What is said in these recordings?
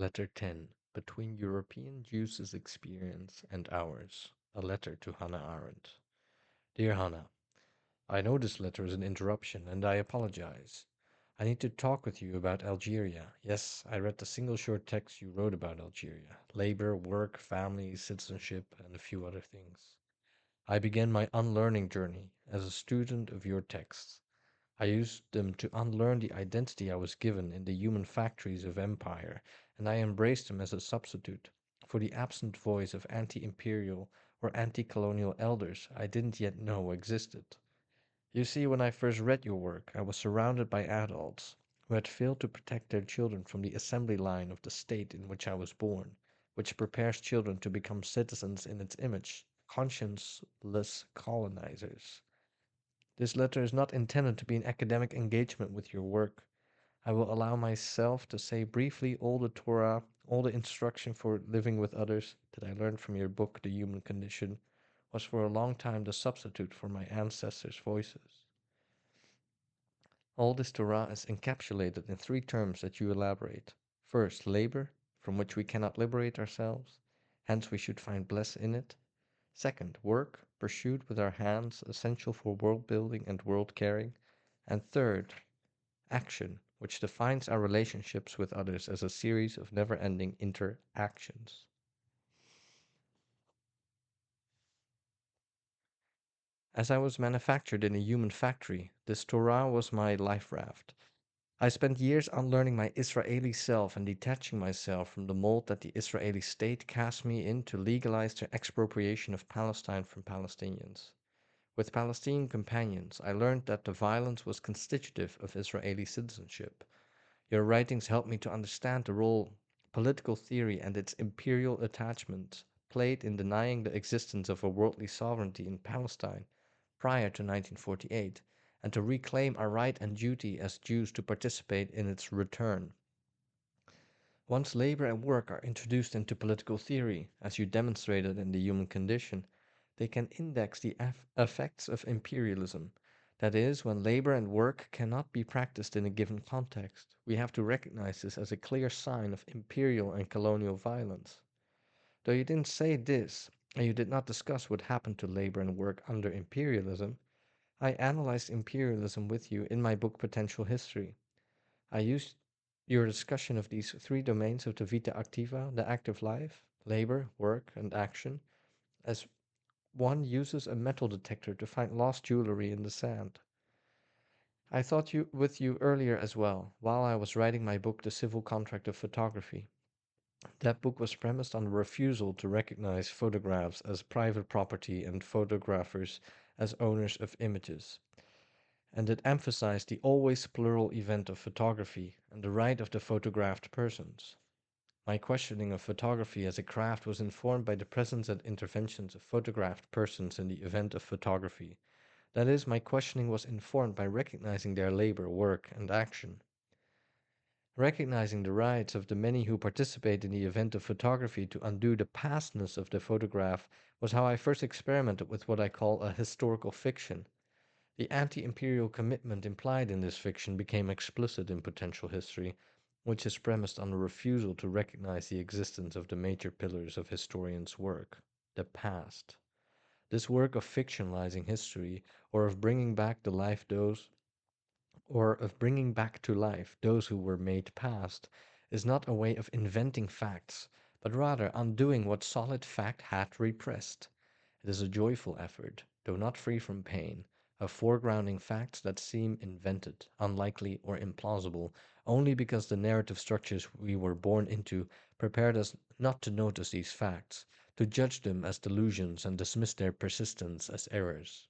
Letter 10. Between European Jews' experience and ours. A letter to Hannah Arendt. Dear Hannah, I know this letter is an interruption, and I apologize. I need to talk with you about Algeria. Yes, I read the single short text you wrote about Algeria. Labor, work, family, citizenship, and a few other things. I began my unlearning journey as a student of your texts. I used them to unlearn the identity I was given in the human factories of empire, and I embraced them as a substitute for the absent voice of anti-imperial or anti-colonial elders I didn't yet know existed. You see, when I first read your work, I was surrounded by adults who had failed to protect their children from the assembly line of the state in which I was born, which prepares children to become citizens in its image, conscienceless colonizers. This letter is not intended to be an academic engagement with your work. I will allow myself to say briefly all the Torah, all the instruction for living with others that I learned from your book, The Human Condition, was for a long time the substitute for my ancestors' voices. All this Torah is encapsulated in three terms that you elaborate. First, labor, from which we cannot liberate ourselves, hence we should find bliss in it. Second, work, pursued with our hands, essential for world building and world caring. And third, action, which defines our relationships with others as a series of never ending interactions. As I was manufactured in a human factory, this Torah was my life raft. I spent years unlearning my Israeli self and detaching myself from the mold that the Israeli state cast me in to legalize their expropriation of Palestine from Palestinians. With Palestinian companions, I learned that the violence was constitutive of Israeli citizenship. Your writings helped me to understand the role political theory and its imperial attachment played in denying the existence of a worldly sovereignty in Palestine prior to 1948, and to reclaim our right and duty as Jews to participate in its return. Once labor and work are introduced into political theory, as you demonstrated in The Human Condition, they can index the effects of imperialism. That is, when labor and work cannot be practiced in a given context, we have to recognize this as a clear sign of imperial and colonial violence. Though you didn't say this, and you did not discuss what happened to labor and work under imperialism, I analyzed imperialism with you in my book Potential History. I used your discussion of these three domains of the vita activa, the active life, labor, work, and action, as one uses a metal detector to find lost jewelry in the sand. I thought with you earlier as well, while I was writing my book, The Civil Contract of Photography. That book was premised on a refusal to recognize photographs as private property and photographers as owners of images, and it emphasized the always plural event of photography and the right of the photographed persons. My questioning of photography as a craft was informed by the presence and interventions of photographed persons in the event of photography. That is, my questioning was informed by recognizing their labor, work, and action. Recognizing the rights of the many who participate in the event of photography to undo the pastness of the photograph was how I first experimented with what I call a historical fiction. The anti-imperial commitment implied in this fiction became explicit in Potential History, which is premised on a refusal to recognize the existence of the major pillars of historians' work, the past. This work of fictionalizing history, or of bringing back to life those who were made past, is not a way of inventing facts, but rather undoing what solid fact had repressed. It is a joyful effort, though not free from pain, of foregrounding facts that seem invented, unlikely, or implausible, only because the narrative structures we were born into prepared us not to notice these facts, to judge them as delusions and dismiss their persistence as errors.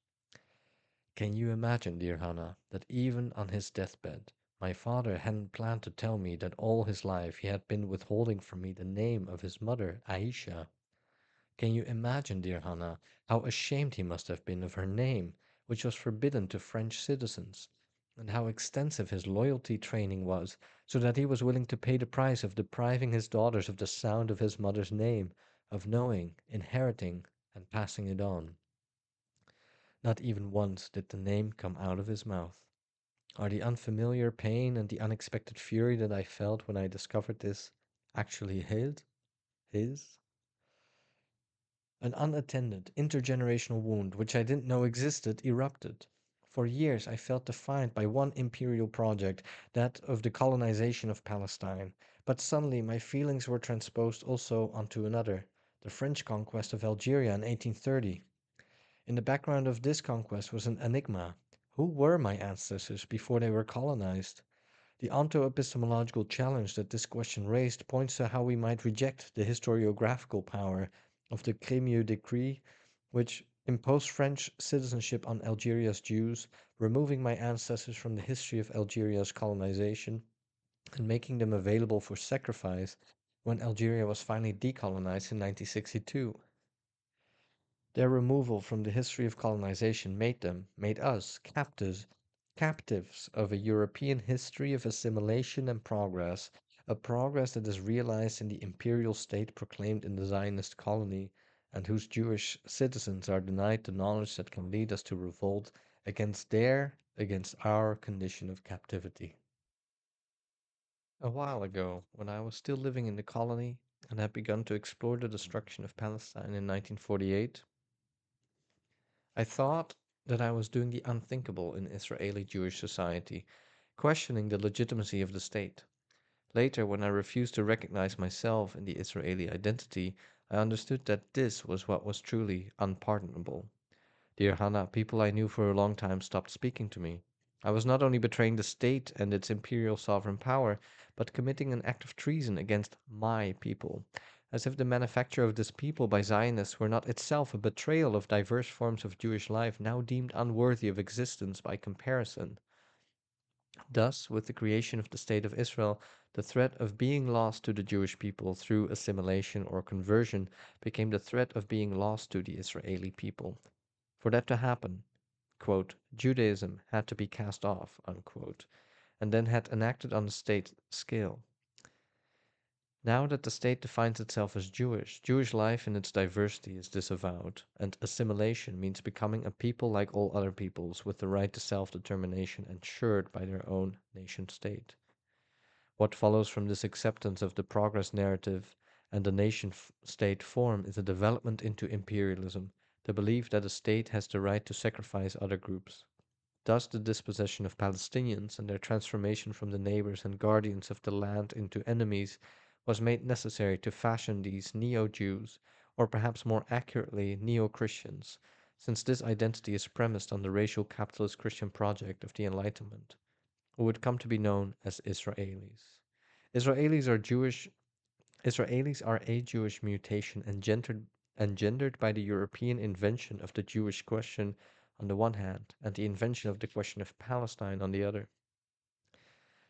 Can you imagine, dear Hannah, that even on his deathbed, my father hadn't planned to tell me that all his life he had been withholding from me the name of his mother, Aïsha? Can you imagine, dear Hannah, how ashamed he must have been of her name, which was forbidden to French citizens, and how extensive his loyalty training was, so that he was willing to pay the price of depriving his daughters of the sound of his mother's name, of knowing, inheriting, and passing it on? Not even once did the name come out of his mouth. Are the unfamiliar pain and the unexpected fury that I felt when I discovered this actually his, an unattended intergenerational wound which I didn't know existed erupted. For years I felt defined by one imperial project, that of the colonization of Palestine, but suddenly my feelings were transposed also onto another, the French conquest of Algeria in 1830. In the background of this conquest was an enigma. Who were my ancestors before they were colonized? The onto-epistemological challenge that this question raised points to how we might reject the historiographical power of the Crémieux Decree, which imposed French citizenship on Algeria's Jews, removing my ancestors from the history of Algeria's colonization and making them available for sacrifice when Algeria was finally decolonized in 1962. Their removal from the history of colonization made us, captives of a European history of assimilation and progress, a progress that is realized in the imperial state proclaimed in the Zionist colony, and whose Jewish citizens are denied the knowledge that can lead us to revolt against our condition of captivity. A while ago, when I was still living in the colony and had begun to explore the destruction of Palestine in 1948, I thought that I was doing the unthinkable in Israeli Jewish society, questioning the legitimacy of the state. Later, when I refused to recognize myself in the Israeli identity, I understood that this was what was truly unpardonable. Dear Hannah, people I knew for a long time stopped speaking to me. I was not only betraying the state and its imperial sovereign power, but committing an act of treason against my people, as if the manufacture of this people by Zionists were not itself a betrayal of diverse forms of Jewish life now deemed unworthy of existence by comparison. Thus, with the creation of the State of Israel, the threat of being lost to the Jewish people through assimilation or conversion became the threat of being lost to the Israeli people. For that to happen, quote, Judaism had to be cast off, unquote, and then had enacted on the state scale. Now that the state defines itself as Jewish, Jewish life in its diversity is disavowed, and assimilation means becoming a people like all other peoples with the right to self-determination ensured by their own nation-state. What follows from this acceptance of the progress narrative and the nation-state form is a development into imperialism, the belief that a state has the right to sacrifice other groups. Thus the dispossession of Palestinians and their transformation from the neighbors and guardians of the land into enemies was made necessary to fashion these neo-Jews, or perhaps more accurately neo-Christians, since this identity is premised on the racial capitalist Christian project of the Enlightenment, who would come to be known as Israelis. Israelis are Jewish Israelis are a Jewish mutation engendered by the European invention of the Jewish question on the one hand, and the invention of the question of Palestine on the other.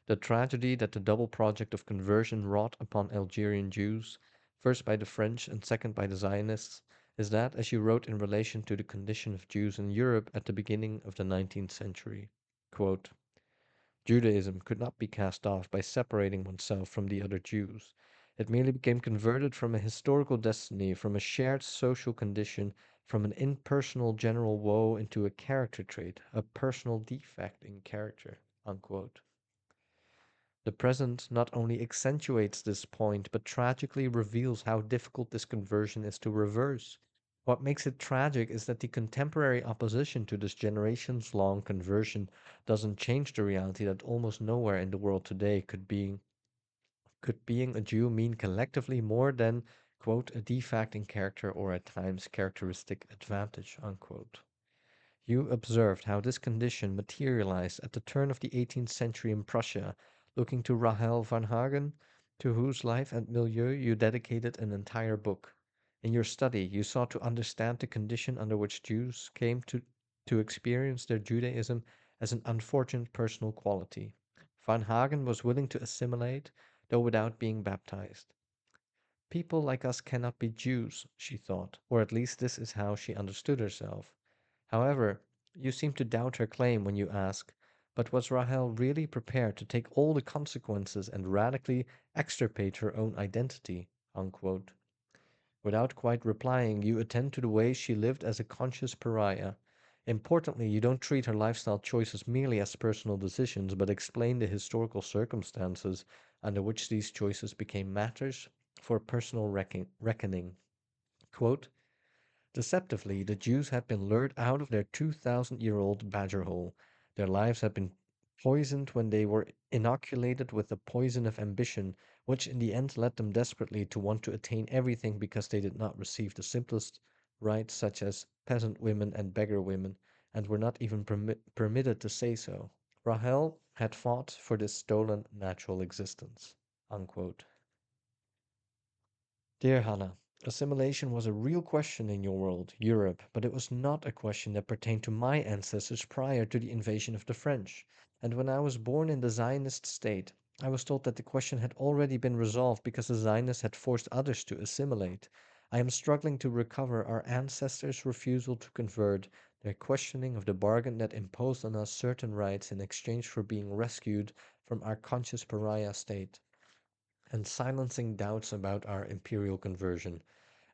The tragedy that the double project of conversion wrought upon Algerian Jews, first by the French and second by the Zionists, is that, as you wrote in relation to the condition of Jews in Europe at the beginning of the 19th century, quote, Judaism could not be cast off by separating oneself from the other Jews. It merely became converted from a historical destiny, from a shared social condition, from an impersonal general woe into a character trait, a personal defect in character. Unquote. The present not only accentuates this point, but tragically reveals how difficult this conversion is to reverse. What makes it tragic is that the contemporary opposition to this generations long conversion doesn't change the reality that almost nowhere in the world today could being a Jew mean collectively more than, quote, a defect in character or at times characteristic advantage, unquote. You observed how this condition materialized at the turn of the 18th century in Prussia, looking to Rahel van Hagen, to whose life and milieu you dedicated an entire book. In your study, you sought to understand the condition under which Jews came to experience their Judaism as an unfortunate personal quality. Van Hagen was willing to assimilate, though without being baptized. People like us cannot be Jews, she thought, or at least this is how she understood herself. However, you seem to doubt her claim when you ask, but was Rahel really prepared to take all the consequences and radically extirpate her own identity? Unquote. Without quite replying, you attend to the ways she lived as a conscious pariah. Importantly, you don't treat her lifestyle choices merely as personal decisions, but explain the historical circumstances under which these choices became matters for personal reckoning. Quote, deceptively, the Jews had been lured out of their 2,000-year-old badger hole. Their lives had been poisoned when they were inoculated with the poison of ambition, which in the end led them desperately to want to attain everything because they did not receive the simplest rights, such as peasant women and beggar women, and were not even permitted to say so. Rahel had fought for this stolen natural existence. Unquote. Dear Hannah, assimilation was a real question in your world, Europe, but it was not a question that pertained to my ancestors prior to the invasion of the French. And when I was born in the Zionist state, I was told that the question had already been resolved because the Zionists had forced others to assimilate. I am struggling to recover our ancestors' refusal to convert, their questioning of the bargain that imposed on us certain rights in exchange for being rescued from our conscious pariah state, and silencing doubts about our imperial conversion.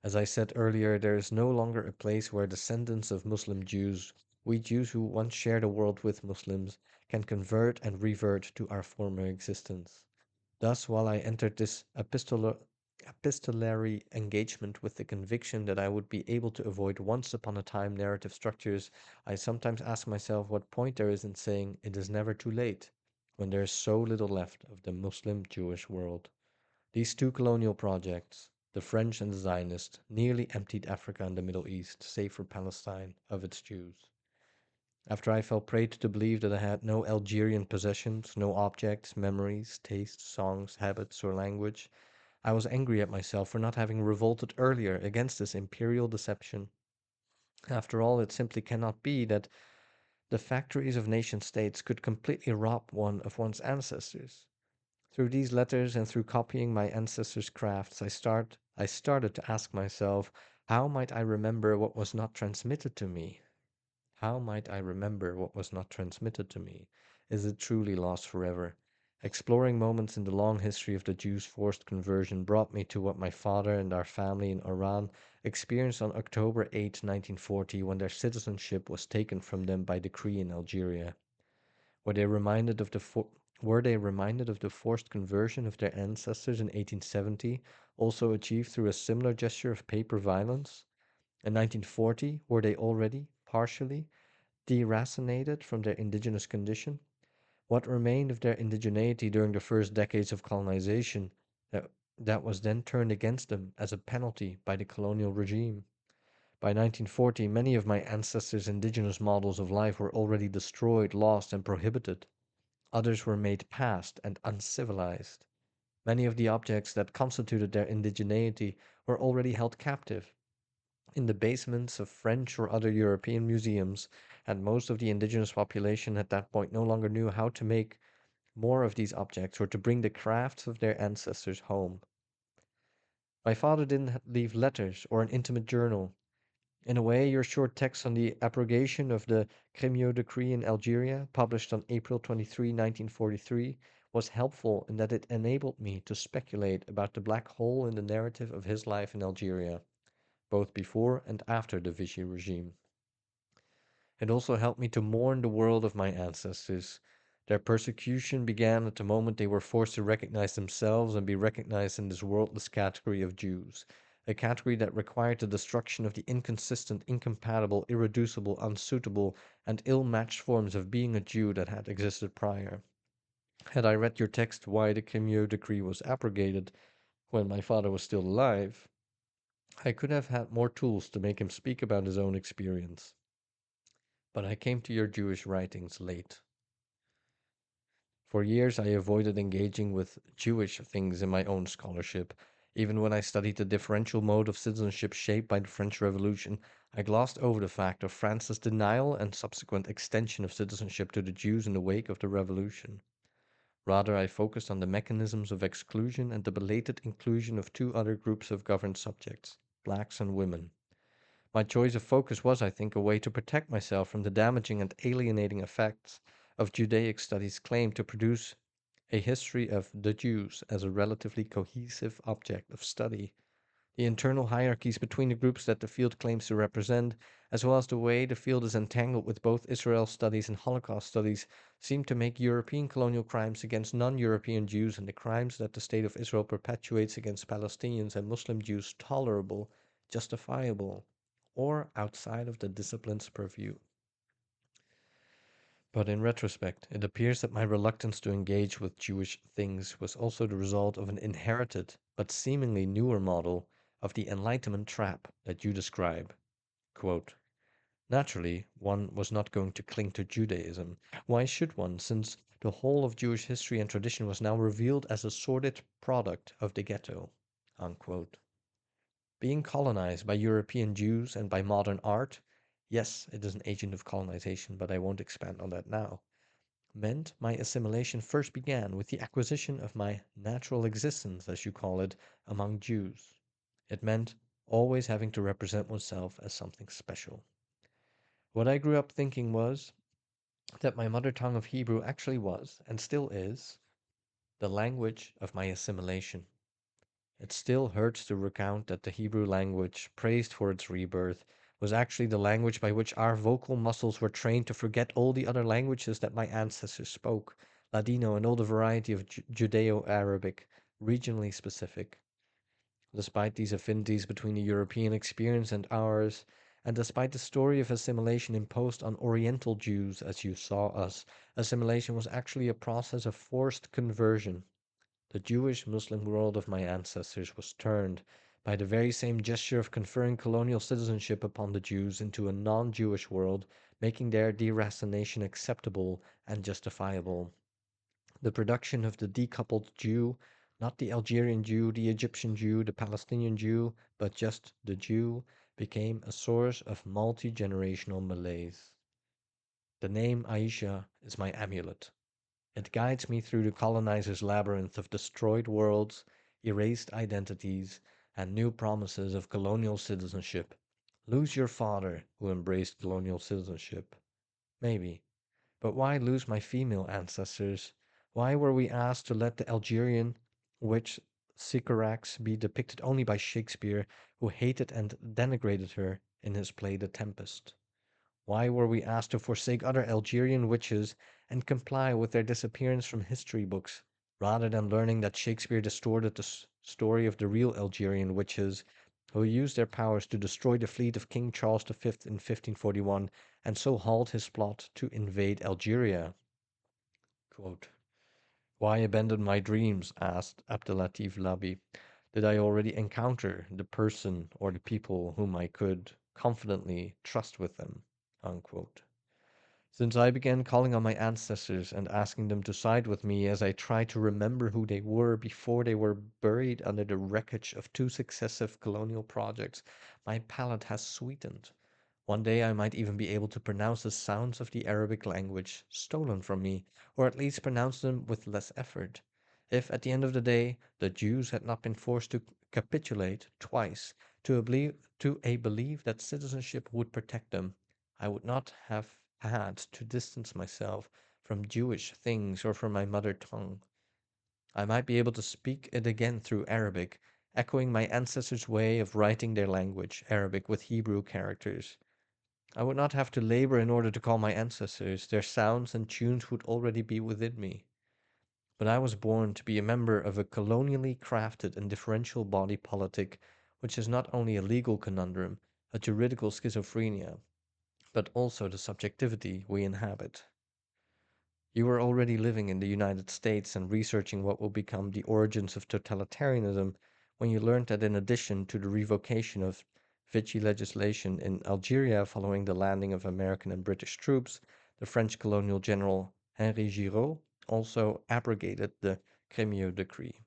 As I said earlier, there is no longer a place where descendants of Muslim Jews, we Jews who once shared a world with Muslims, can convert and revert to our former existence. Thus, while I entered this epistolary engagement with the conviction that I would be able to avoid once upon a time narrative structures, I sometimes ask myself what point there is in saying it is never too late, when there is so little left of the Muslim Jewish world. These two colonial projects, the French and the Zionist, nearly emptied Africa and the Middle East, save for Palestine, of its Jews. After I fell prey to the belief that I had no Algerian possessions, no objects, memories, tastes, songs, habits, or language, I was angry at myself for not having revolted earlier against this imperial deception. After all, it simply cannot be that the factories of nation states could completely rob one of one's ancestors. Through these letters and through copying my ancestors' crafts, I started to ask myself, how might I remember what was not transmitted to me? How might I remember what was not transmitted to me? Is it truly lost forever? Exploring moments in the long history of the Jews' forced conversion brought me to what my father and our family in Iran experienced on October 8, 1940, when their citizenship was taken from them by decree in Algeria. Were they reminded of the forced conversion of their ancestors in 1870, also achieved through a similar gesture of paper violence? In 1940, were they already, partially, deracinated from their indigenous condition? What remained of their indigeneity during the first decades of colonization that was then turned against them as a penalty by the colonial regime? By 1940, many of my ancestors' indigenous models of life were already destroyed, lost, and prohibited. Others were made past and uncivilized. Many of the objects that constituted their indigeneity were already held captive in the basements of French or other European museums, and most of the indigenous population at that point no longer knew how to make more of these objects or to bring the crafts of their ancestors home. My father didn't leave letters or an intimate journal. In a way, your short text on the abrogation of the Crémieux Decree in Algeria, published on April 23, 1943, was helpful in that it enabled me to speculate about the black hole in the narrative of his life in Algeria, both before and after the Vichy regime. It also helped me to mourn the world of my ancestors. Their persecution began at the moment they were forced to recognize themselves and be recognized in this worldless category of Jews, a category that required the destruction of the inconsistent, incompatible, irreducible, unsuitable, and ill-matched forms of being a Jew that had existed prior. Had I read your text why the Crémieux Decree was abrogated when my father was still alive, I could have had more tools to make him speak about his own experience. But I came to your Jewish writings late. For years I avoided engaging with Jewish things in my own scholarship. Even when I studied the differential mode of citizenship shaped by the French Revolution, I glossed over the fact of France's denial and subsequent extension of citizenship to the Jews in the wake of the Revolution. Rather, I focused on the mechanisms of exclusion and the belated inclusion of two other groups of governed subjects, blacks and women. My choice of focus was, I think, a way to protect myself from the damaging and alienating effects of Judaic studies' claim to produce a history of the Jews as a relatively cohesive object of study. The internal hierarchies between the groups that the field claims to represent, as well as the way the field is entangled with both Israel studies and Holocaust studies, seem to make European colonial crimes against non European Jews and the crimes that the State of Israel perpetuates against Palestinians and Muslim Jews tolerable, justifiable, or outside of the discipline's purview. But in retrospect, it appears that my reluctance to engage with Jewish things was also the result of an inherited, but seemingly newer model of the Enlightenment trap that you describe. Quote, naturally, one was not going to cling to Judaism. Why should one, since the whole of Jewish history and tradition was now revealed as a sordid product of the ghetto? Unquote. Being colonized by European Jews and by modern art, yes, it is an agent of colonization, but I won't expand on that now, meant my assimilation first began with the acquisition of my natural existence, as you call it, among Jews. It meant always having to represent oneself as something special. What I grew up thinking was that my mother tongue of Hebrew actually was, and still is, the language of my assimilation. It still hurts to recount that the Hebrew language, praised for its rebirth, was actually the language by which our vocal muscles were trained to forget all the other languages that my ancestors spoke, Ladino and all the variety of Judeo-Arabic, regionally specific. Despite these affinities between the European experience and ours, and despite the story of assimilation imposed on Oriental Jews as you saw us, assimilation was actually a process of forced conversion. The Jewish Muslim world of my ancestors was turned, by the very same gesture of conferring colonial citizenship upon the Jews, into a non-Jewish world, making their deracination acceptable and justifiable. The production of the decoupled Jew, not the Algerian Jew, the Egyptian Jew, the Palestinian Jew, but just the Jew, became a source of multi-generational malaise. The name Aïsha is my amulet. It guides me through the colonizer's labyrinth of destroyed worlds, erased identities, and new promises of colonial citizenship. Lose your father, who embraced colonial citizenship. Maybe. But why lose my female ancestors? Why were we asked to let the Algerian witch Sycorax be depicted only by Shakespeare, who hated and denigrated her in his play The Tempest? Why were we asked to forsake other Algerian witches and comply with their disappearance from history books, rather than learning that Shakespeare distorted the story of the real Algerian witches, who used their powers to destroy the fleet of King Charles V in 1541 and so halt his plot to invade Algeria? Quote, why abandon my dreams? Asked Abdelatif Labi. Did I already encounter the person or the people whom I could confidently trust with them? Unquote. Since I began calling on my ancestors and asking them to side with me as I tried to remember who they were before they were buried under the wreckage of two successive colonial projects, my palate has sweetened. One day I might even be able to pronounce the sounds of the Arabic language stolen from me, or at least pronounce them with less effort. If, at the end of the day, the Jews had not been forced to capitulate twice to a belief that citizenship would protect them, I would not have had to distance myself from Jewish things or from my mother tongue. I might be able to speak it again through Arabic, echoing my ancestors' way of writing their language, Arabic, with Hebrew characters. I would not have to labor in order to call my ancestors. Their sounds and tunes would already be within me. But I was born to be a member of a colonially crafted and differential body politic, which is not only a legal conundrum, a juridical schizophrenia, but also the subjectivity we inhabit. You were already living in the United States and researching what will become the origins of totalitarianism when you learned that in addition to the revocation of Vichy legislation in Algeria following the landing of American and British troops, the French colonial general Henri Giraud also abrogated the Crémieux Decree.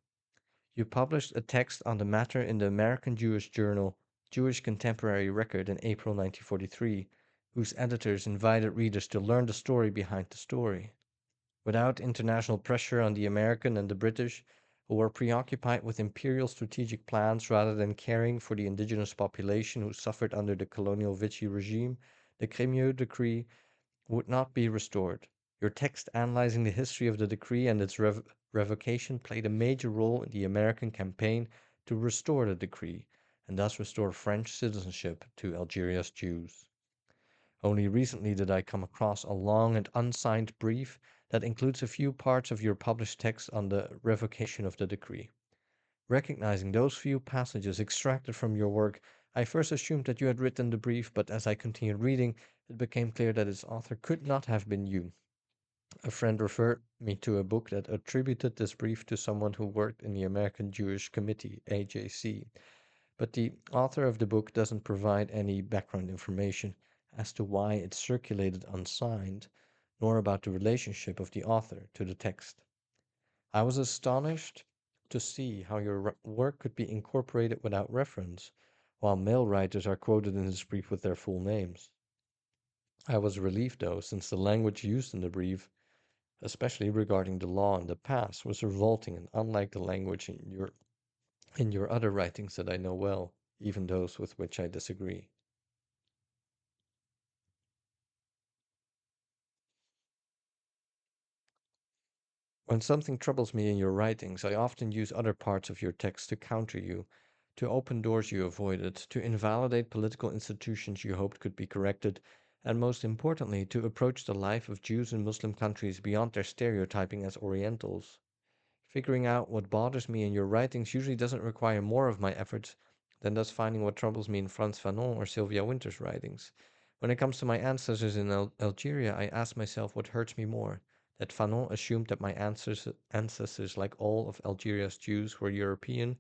You published a text on the matter in the American Jewish journal Jewish Contemporary Record in April 1943, whose editors invited readers to learn the story behind the story. Without international pressure on the American and the British, who were preoccupied with imperial strategic plans rather than caring for the indigenous population who suffered under the colonial Vichy regime, the Crémieux Decree would not be restored. Your text analyzing the history of the decree and its revocation played a major role in the American campaign to restore the decree, and thus restore French citizenship to Algeria's Jews. Only recently did I come across a long and unsigned brief that includes a few parts of your published text on the revocation of the decree. Recognizing those few passages extracted from your work, I first assumed that you had written the brief, but as I continued reading, it became clear that its author could not have been you. A friend referred me to a book that attributed this brief to someone who worked in the American Jewish Committee, AJC, but the author of the book doesn't provide any background information as to why it circulated unsigned, nor about the relationship of the author to the text. I was astonished to see how your work could be incorporated without reference, while male writers are quoted in this brief with their full names. I was relieved, though, since the language used in the brief, especially regarding the law and the past, was revolting and unlike the language in your other writings that I know well, even those with which I disagree. When something troubles me in your writings, I often use other parts of your text to counter you, to open doors you avoided, to invalidate political institutions you hoped could be corrected, and most importantly, to approach the life of Jews in Muslim countries beyond their stereotyping as Orientals. Figuring out what bothers me in your writings usually doesn't require more of my efforts than does finding what troubles me in Frantz Fanon or Sylvia Wynter's writings. When it comes to my ancestors in Algeria, I ask myself what hurts me more: that Fanon assumed that my ancestors, like all of Algeria's Jews, were European,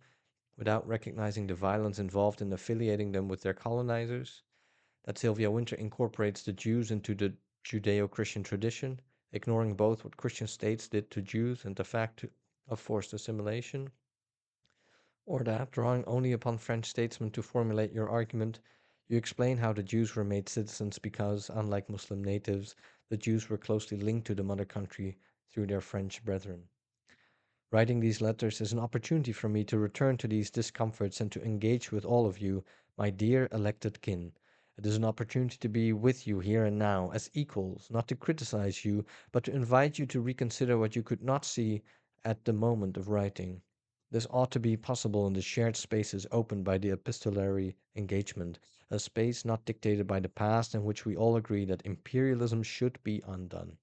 without recognizing the violence involved in affiliating them with their colonizers; that Sylvia Wynter incorporates the Jews into the Judeo Christian tradition, ignoring both what Christian states did to Jews and the fact of forced assimilation; or that, drawing only upon French statesmen to formulate your argument, you explain how the Jews were made citizens because, unlike Muslim natives, the Jews were closely linked to the mother country through their French brethren. Writing these letters is an opportunity for me to return to these discomforts and to engage with all of you, my dear elected kin. It is an opportunity to be with you here and now as equals, not to criticize you, but to invite you to reconsider what you could not see at the moment of writing. This ought to be possible in the shared spaces opened by the epistolary engagement, a space not dictated by the past in which we all agree that imperialism should be undone.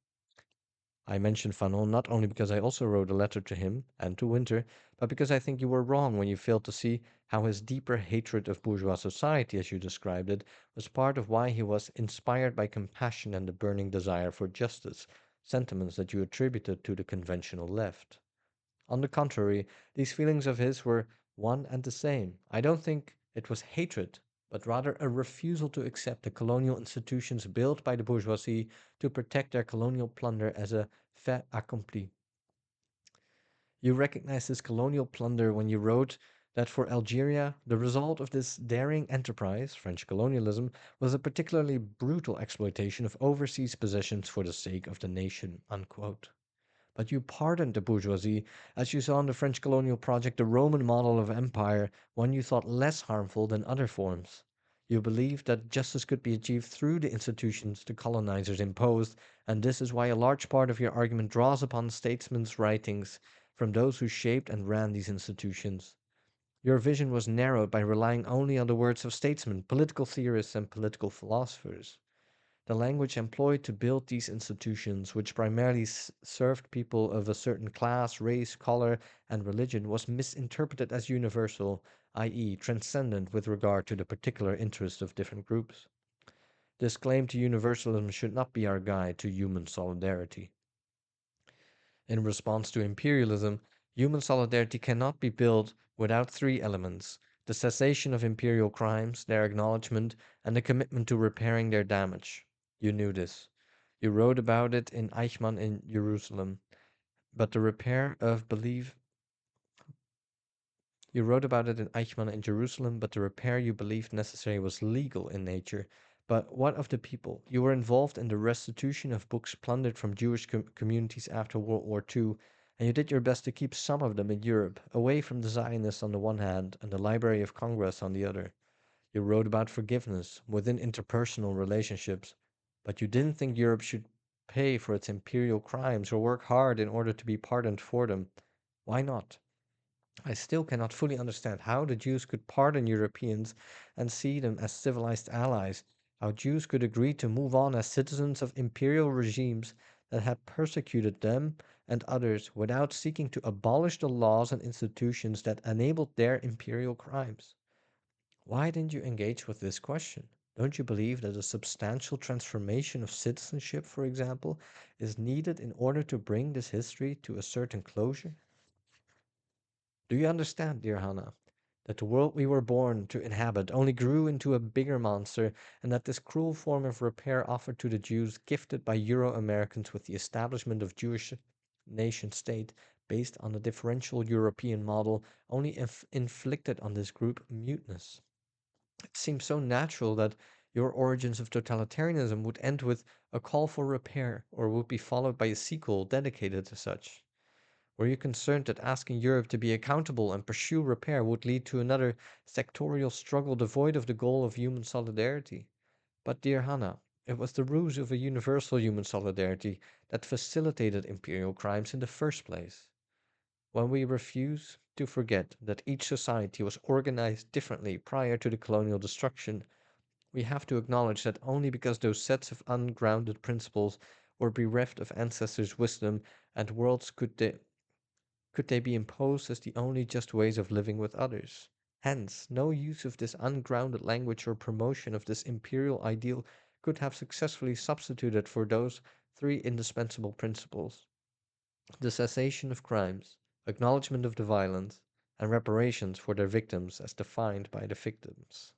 I mention Fanon not only because I also wrote a letter to him and to Winter, but because I think you were wrong when you failed to see how his deeper hatred of bourgeois society, as you described it, was part of why he was inspired by compassion and the burning desire for justice, sentiments that you attributed to the conventional left. On the contrary, these feelings of his were one and the same. I don't think it was hatred, but rather a refusal to accept the colonial institutions built by the bourgeoisie to protect their colonial plunder as a fait accompli. You recognized this colonial plunder when you wrote that for Algeria, the result of this daring enterprise, French colonialism, was a particularly brutal exploitation of overseas possessions for the sake of the nation. Unquote. But you pardoned the bourgeoisie, as you saw in the French colonial project the Roman model of empire, one you thought less harmful than other forms. You believed that justice could be achieved through the institutions the colonizers imposed, and this is why a large part of your argument draws upon statesmen's writings from those who shaped and ran these institutions. Your vision was narrowed by relying only on the words of statesmen, political theorists, and political philosophers. The language employed to build these institutions, which primarily served people of a certain class, race, color, and religion, was misinterpreted as universal, i.e., transcendent with regard to the particular interests of different groups. This claim to universalism should not be our guide to human solidarity. In response to imperialism, human solidarity cannot be built without three elements: the cessation of imperial crimes, their acknowledgement, and the commitment to repairing their damage. You knew this. You wrote about it in Eichmann in Jerusalem, but the repair of belief you wrote about it in Eichmann in Jerusalem, but the repair you believed necessary was legal in nature. But what of the people? You were involved in the restitution of books plundered from Jewish communities after World War II, and you did your best to keep some of them in Europe, away from the Zionists on the one hand and the Library of Congress on the other. You wrote about forgiveness within interpersonal relationships, but you didn't think Europe should pay for its imperial crimes or work hard in order to be pardoned for them. Why not? I still cannot fully understand how the Jews could pardon Europeans and see them as civilized allies, how Jews could agree to move on as citizens of imperial regimes that had persecuted them and others without seeking to abolish the laws and institutions that enabled their imperial crimes. Why didn't you engage with this question? Don't you believe that a substantial transformation of citizenship, for example, is needed in order to bring this history to a certain closure? Do you understand, dear Hannah, that the world we were born to inhabit only grew into a bigger monster, and that this cruel form of repair offered to the Jews, gifted by Euro Americans with the establishment of Jewish nation state based on the differential European model, only inflicted on this group muteness? It seems so natural that your origins of totalitarianism would end with a call for repair, or would be followed by a sequel dedicated to such. Were you concerned that asking Europe to be accountable and pursue repair would lead to another sectorial struggle devoid of the goal of human solidarity? But, dear Hannah, it was the ruse of a universal human solidarity that facilitated imperial crimes in the first place. When we refuse to forget that each society was organized differently prior to the colonial destruction, we have to acknowledge that only because those sets of ungrounded principles were bereft of ancestors' wisdom and worlds could they be imposed as the only just ways of living with others. Hence, no use of this ungrounded language or promotion of this imperial ideal could have successfully substituted for those three indispensable principles: the cessation of crimes, acknowledgement of the violence, and reparations for their victims as defined by the victims.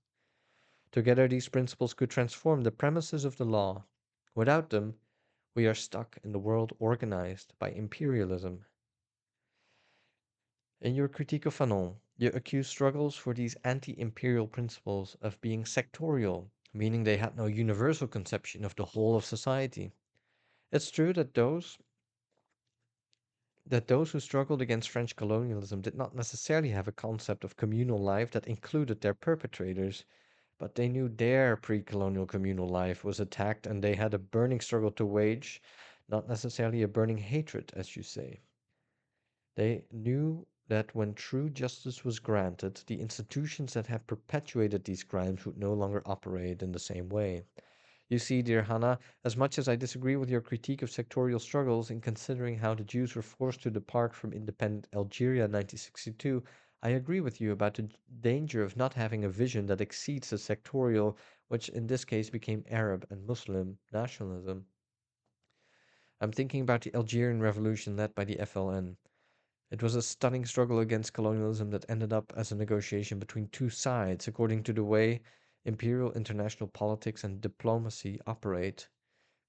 Together, these principles could transform the premises of the law. Without them, we are stuck in the world organized by imperialism. In your critique of Fanon, you accuse struggles for these anti-imperial principles of being sectorial, meaning they had no universal conception of the whole of society. It's true that those who struggled against French colonialism did not necessarily have a concept of communal life that included their perpetrators, but they knew their pre-colonial communal life was attacked and they had a burning struggle to wage, not necessarily a burning hatred, as you say. They knew that when true justice was granted, the institutions that had perpetuated these crimes would no longer operate in the same way. You see, dear Hannah, as much as I disagree with your critique of sectorial struggles in considering how the Jews were forced to depart from independent Algeria in 1962, I agree with you about the danger of not having a vision that exceeds the sectorial, which in this case became Arab and Muslim nationalism. I'm thinking about the Algerian Revolution led by the FLN. It was a stunning struggle against colonialism that ended up as a negotiation between two sides, according to the way imperial international politics and diplomacy operate.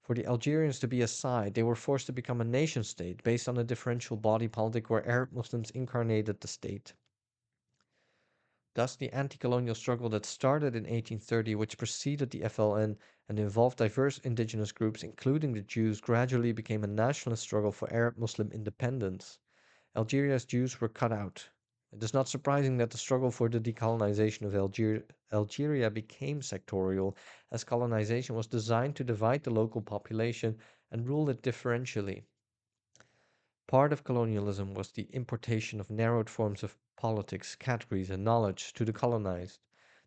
For the Algerians to be a side, they were forced to become a nation state based on a differential body politic where Arab Muslims incarnated the state. Thus, the anti colonial struggle that started in 1830, which preceded the FLN and involved diverse indigenous groups, including the Jews, gradually became a nationalist struggle for Arab Muslim independence. Algeria's Jews were cut out. It is not surprising that the struggle for the decolonization of Algeria became sectorial, as colonization was designed to divide the local population and rule it differentially. Part of colonialism was the importation of narrowed forms of politics, categories, and knowledge to the colonized.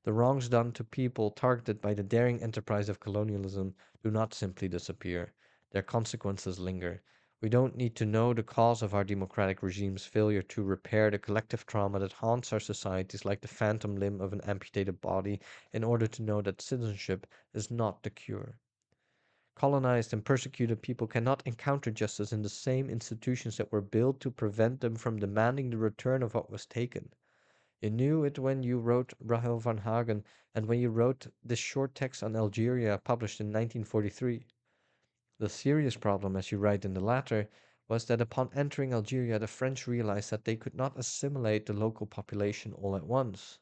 The wrongs done to people targeted by the daring enterprise of colonialism do not simply disappear. Their consequences linger. We don't need to know the cause of our democratic regime's failure to repair the collective trauma that haunts our societies like the phantom limb of an amputated body in order to know that citizenship is not the cure. Colonized and persecuted people cannot encounter justice in the same institutions that were built to prevent them from demanding the return of what was taken. You knew it when you wrote Rahel van Hagen and when you wrote this short text on Algeria published in 1943. The serious problem, as you write in the latter, was that upon entering Algeria, the French realized that they could not assimilate the local population all at once.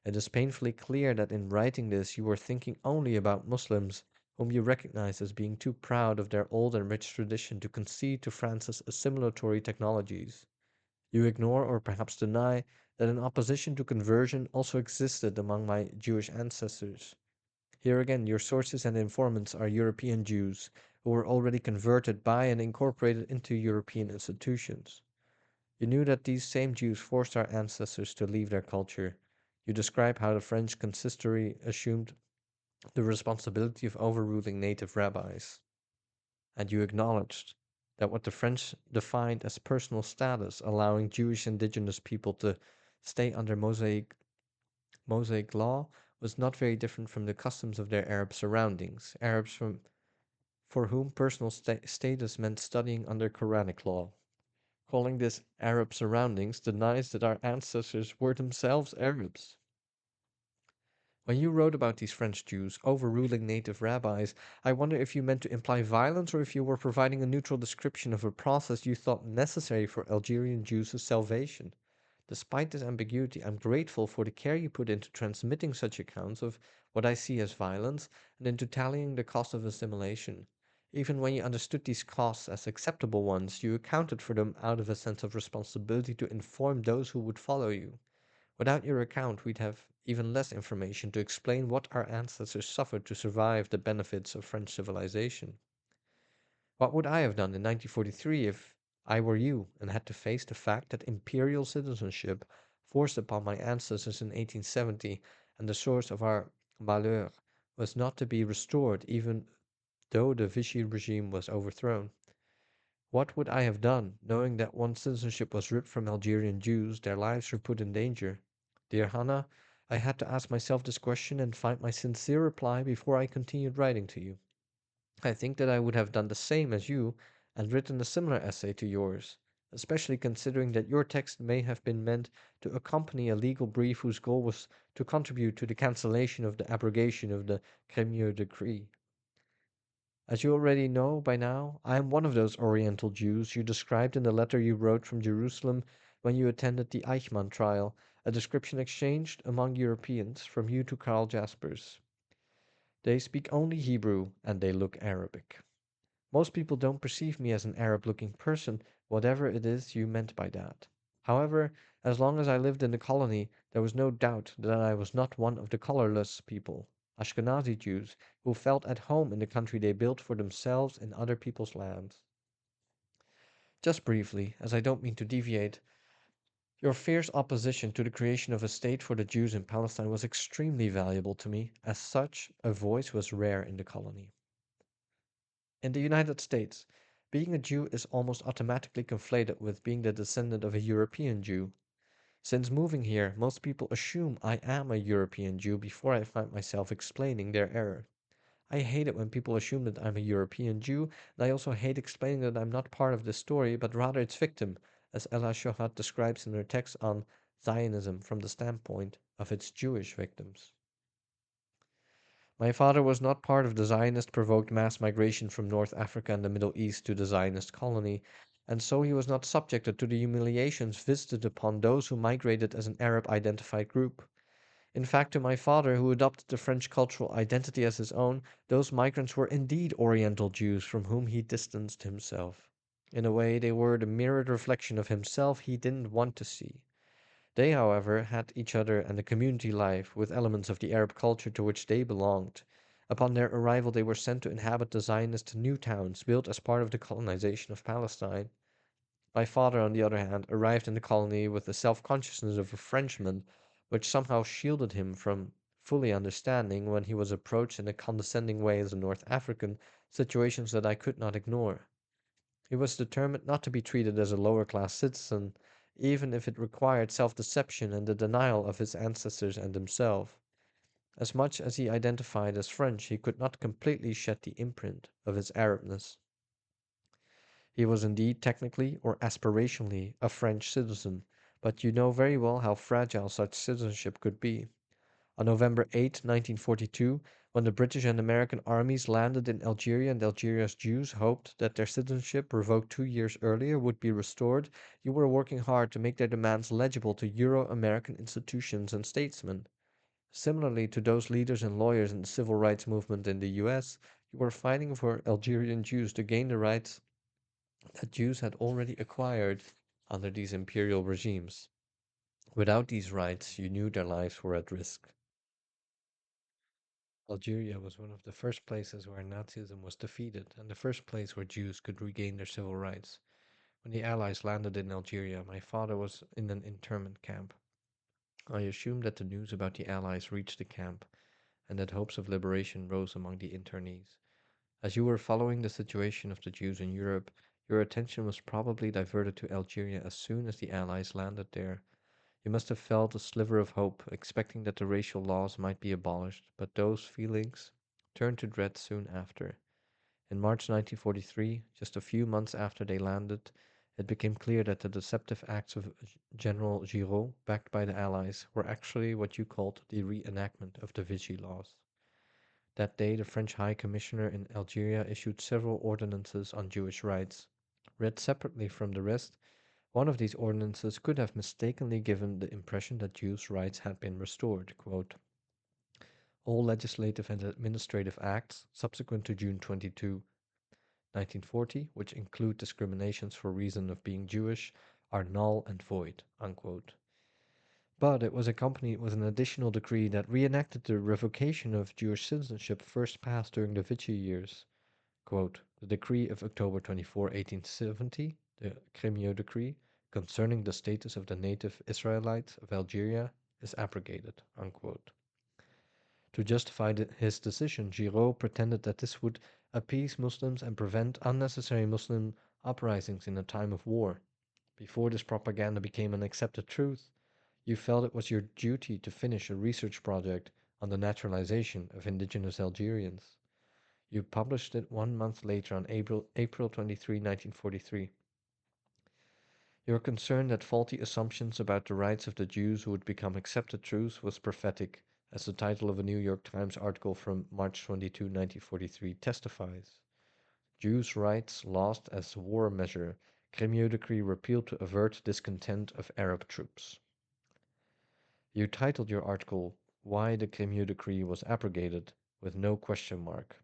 It is painfully clear that in writing this, you were thinking only about Muslims, whom you recognized as being too proud of their old and rich tradition to concede to France's assimilatory technologies. You ignore or perhaps deny that an opposition to conversion also existed among my Jewish ancestors. Here again, your sources and informants are European Jews who were already converted by and incorporated into European institutions. You knew that these same Jews forced our ancestors to leave their culture. You describe how the French consistory assumed the responsibility of overruling native rabbis, and you acknowledged that what the French defined as personal status, allowing Jewish indigenous people to stay under Mosaic law, was not very different from the customs of their Arab surroundings, for whom personal status meant studying under Quranic law. Calling this Arab surroundings denies that our ancestors were themselves Arabs. When you wrote about these French Jews overruling native rabbis, I wonder if you meant to imply violence or if you were providing a neutral description of a process you thought necessary for Algerian Jews' salvation. Despite this ambiguity, I'm grateful for the care you put into transmitting such accounts of what I see as violence and into tallying the cost of assimilation. Even when you understood these costs as acceptable ones, you accounted for them out of a sense of responsibility to inform those who would follow you. Without your account, we'd have even less information to explain what our ancestors suffered to survive the benefits of French civilization. What would I have done in 1943 if I were you and had to face the fact that imperial citizenship forced upon my ancestors in 1870 and the source of our malheur was not to be restored even though the Vichy regime was overthrown? What would I have done, knowing that once citizenship was ripped from Algerian Jews, their lives were put in danger? Dear Hannah, I had to ask myself this question and find my sincere reply before I continued writing to you. I think that I would have done the same as you and written a similar essay to yours, especially considering that your text may have been meant to accompany a legal brief whose goal was to contribute to the cancellation of the abrogation of the Crémieux Decree. As you already know by now, I am one of those Oriental Jews you described in the letter you wrote from Jerusalem when you attended the Eichmann trial, a description exchanged among Europeans from you to Karl Jaspers. They speak only Hebrew and they look Arabic. Most people don't perceive me as an Arab-looking person, whatever it is you meant by that. However, as long as I lived in the colony, there was no doubt that I was not one of the colorless people, Ashkenazi Jews, who felt at home in the country they built for themselves in other people's lands. Just briefly, as I don't mean to deviate, your fierce opposition to the creation of a state for the Jews in Palestine was extremely valuable to me. As such, a voice was rare in the colony. In the United States, being a Jew is almost automatically conflated with being the descendant of a European Jew. Since moving here, most people assume I am a European Jew before I find myself explaining their error. I hate it when people assume that I'm a European Jew, and I also hate explaining that I'm not part of the story, but rather its victim, as Ella Shohat describes in her text on Zionism from the standpoint of its Jewish victims. My father was not part of the Zionist-provoked mass migration from North Africa and the Middle East to the Zionist colony, and so he was not subjected to the humiliations visited upon those who migrated as an Arab-identified group. In fact, to my father, who adopted the French cultural identity as his own, those migrants were indeed Oriental Jews from whom he distanced himself. In a way, they were the mirrored reflection of himself he didn't want to see. They, however, had each other and a community life with elements of the Arab culture to which they belonged. Upon their arrival, they were sent to inhabit the Zionist new towns built as part of the colonization of Palestine. My father, on the other hand, arrived in the colony with the self-consciousness of a Frenchman, which somehow shielded him from fully understanding, when he was approached in a condescending way as a North African, situations that I could not ignore. He was determined not to be treated as a lower-class citizen, even if it required self-deception and the denial of his ancestors and himself. As much as he identified as French, he could not completely shed the imprint of his Arabness. He was indeed technically or aspirationally a French citizen, but you know very well how fragile such citizenship could be. On November 8, 1942, when the British and American armies landed in Algeria and Algeria's Jews hoped that their citizenship, revoked 2 years earlier, would be restored, you were working hard to make their demands legible to Euro-American institutions and statesmen. Similarly to those leaders and lawyers in the civil rights movement in the US, you were fighting for Algerian Jews to gain the rights that Jews had already acquired under these imperial regimes. Without these rights, you knew their lives were at risk. Algeria was one of the first places where Nazism was defeated and the first place where Jews could regain their civil rights. When the Allies landed in Algeria, my father was in an internment camp. I assumed that the news about the Allies reached the camp and that hopes of liberation rose among the internees. As you were following the situation of the Jews in Europe, your attention was probably diverted to Algeria as soon as the Allies landed there. You must have felt a sliver of hope, expecting that the racial laws might be abolished, but those feelings turned to dread soon after. In March 1943, just a few months after they landed, it became clear that the deceptive acts of General Giraud, backed by the Allies, were actually what you called the reenactment of the Vichy laws. That day, the French High Commissioner in Algeria issued several ordinances on Jewish rights. Read separately from the rest, one of these ordinances could have mistakenly given the impression that Jews' rights had been restored. Quote, all legislative and administrative acts subsequent to June 22, 1940, which include discriminations for reason of being Jewish, are null and void. Unquote. But it was accompanied with an additional decree that reenacted the revocation of Jewish citizenship first passed during the Vichy years. Quote, the decree of October 24, 1870, the Crémieux Decree, concerning the status of the native Israelites of Algeria is abrogated. Unquote. To justify his decision, Giraud pretended that this would appease Muslims and prevent unnecessary Muslim uprisings in a time of war. Before this propaganda became an accepted truth, you felt it was your duty to finish a research project on the naturalization of indigenous Algerians. You published it 1 month later on April 23, 1943. Your concern that faulty assumptions about the rights of the Jews would become accepted truths was prophetic, as the title of a New York Times article from March 22, 1943 testifies. Jews' rights lost as war measure, Crémieux decree repealed to avert discontent of Arab troops. You titled your article, Why the Crémieux Decree was Abrogated, with no question mark.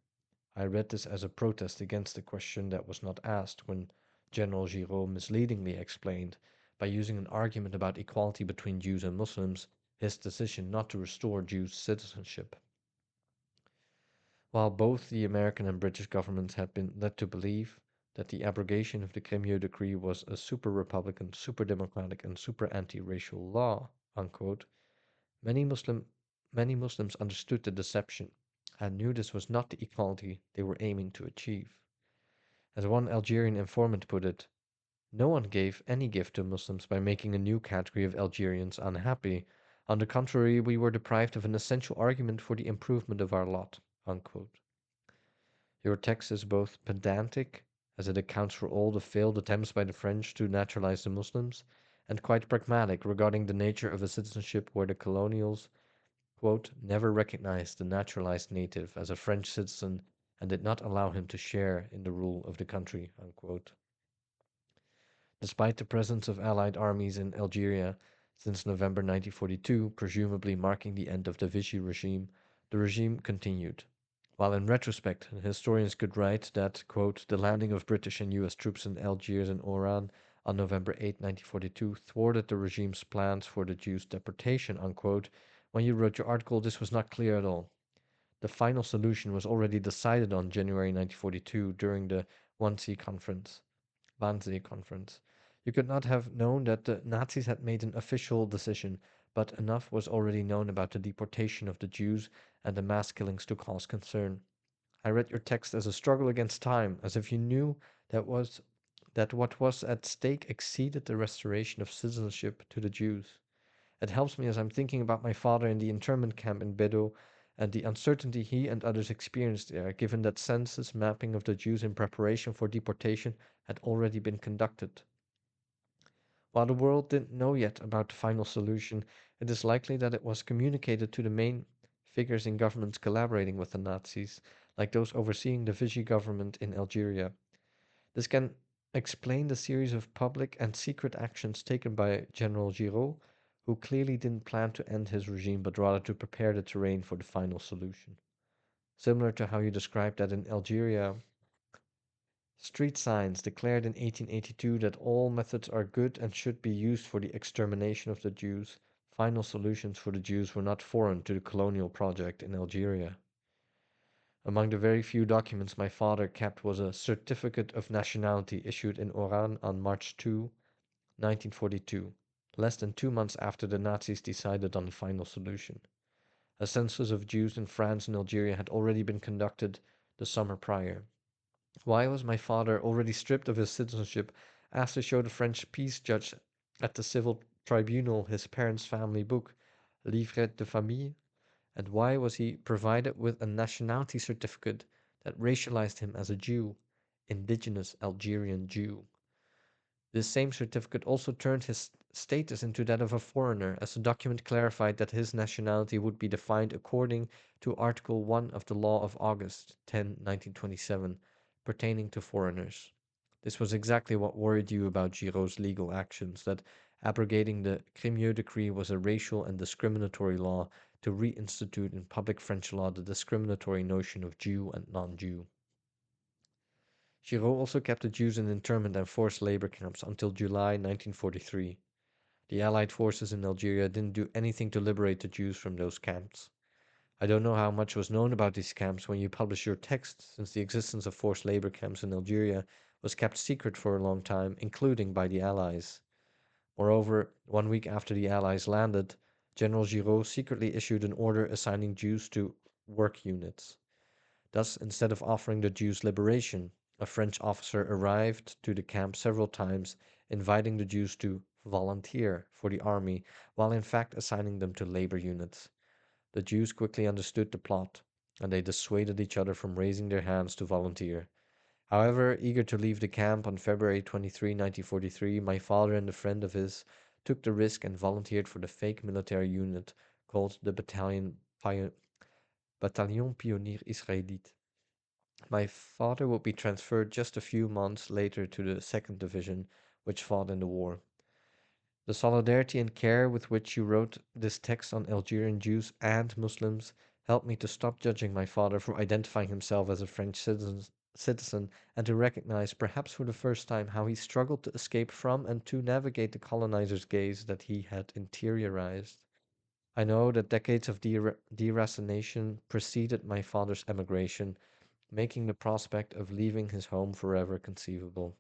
I read this as a protest against the question that was not asked when General Giraud misleadingly explained, by using an argument about equality between Jews and Muslims, his decision not to restore Jews' citizenship. While both the American and British governments had been led to believe that the abrogation of the Crémieux Decree was a super-Republican, super-democratic, and super-anti-racial law, unquote, Many Muslim many Muslims understood the deception and knew this was not the equality they were aiming to achieve. As one Algerian informant put it, no one gave any gift to Muslims by making a new category of Algerians unhappy. On the contrary, we were deprived of an essential argument for the improvement of our lot. Unquote. Your text is both pedantic, as it accounts for all the failed attempts by the French to naturalize the Muslims, and quite pragmatic regarding the nature of a citizenship where the colonials quote, never recognized the naturalized native as a French citizen and did not allow him to share in the rule of the country. Unquote. Despite the presence of Allied armies in Algeria since November 1942, presumably marking the end of the Vichy regime, the regime continued. While in retrospect, historians could write that, quote, the landing of British and US troops in Algiers and Oran on November 8, 1942, thwarted the regime's plans for the Jews' deportation, unquote, when you wrote your article, this was not clear at all. The final solution was already decided on January 1942 during the Wannsee Conference. You could not have known that the Nazis had made an official decision, but enough was already known about the deportation of the Jews and the mass killings to cause concern. I read your text as a struggle against time, as if you knew that what was at stake exceeded the restoration of citizenship to the Jews. It helps me as I'm thinking about my father in the internment camp in Bedo and the uncertainty he and others experienced there, given that census mapping of the Jews in preparation for deportation had already been conducted. While the world didn't know yet about the final solution, it is likely that it was communicated to the main figures in governments collaborating with the Nazis, like those overseeing the Vichy government in Algeria. This can explain the series of public and secret actions taken by General Giraud, who clearly didn't plan to end his regime but rather to prepare the terrain for the final solution. Similar to how you described that in Algeria, street signs declared in 1882 that all methods are good and should be used for the extermination of the Jews. Final solutions for the Jews were not foreign to the colonial project in Algeria. Among the very few documents my father kept was a certificate of nationality issued in Oran on March 2, 1942, less than 2 months after the Nazis decided on the final solution. A census of Jews in France and Algeria had already been conducted the summer prior. Why was my father, already stripped of his citizenship, asked to show the French peace judge at the civil tribunal his parents' family book, Livret de Famille? And why was he provided with a nationality certificate that racialized him as a Jew, indigenous Algerian Jew? This same certificate also turned his status into that of a foreigner, as the document clarified that his nationality would be defined according to Article 1 of the Law of August 10, 1927, pertaining to foreigners. This was exactly what worried you about Giraud's legal actions, that abrogating the Crémieux Decree was a racial and discriminatory law to reinstitute in public French law the discriminatory notion of Jew and non-Jew. Giraud also kept the Jews in internment and forced labor camps until July 1943. The Allied forces in Algeria didn't do anything to liberate the Jews from those camps. I don't know how much was known about these camps when you published your text, since the existence of forced labor camps in Algeria was kept secret for a long time, including by the Allies. Moreover, 1 week after the Allies landed, General Giraud secretly issued an order assigning Jews to work units. Thus, instead of offering the Jews liberation, a French officer arrived to the camp several times, inviting the Jews to volunteer for the army, while in fact assigning them to labor units. The Jews quickly understood the plot, and they dissuaded each other from raising their hands to volunteer. However, eager to leave the camp on February 23, 1943, my father and a friend of his took the risk and volunteered for the fake military unit called the Bataillon Pionnier Israélite. My father would be transferred just a few months later to the 2nd Division, which fought in the war. The solidarity and care with which you wrote this text on Algerian Jews and Muslims helped me to stop judging my father for identifying himself as a French citizen and to recognize, perhaps for the first time, how he struggled to escape from and to navigate the colonizer's gaze that he had interiorized. I know that decades of deracination preceded my father's emigration, making the prospect of leaving his home forever conceivable.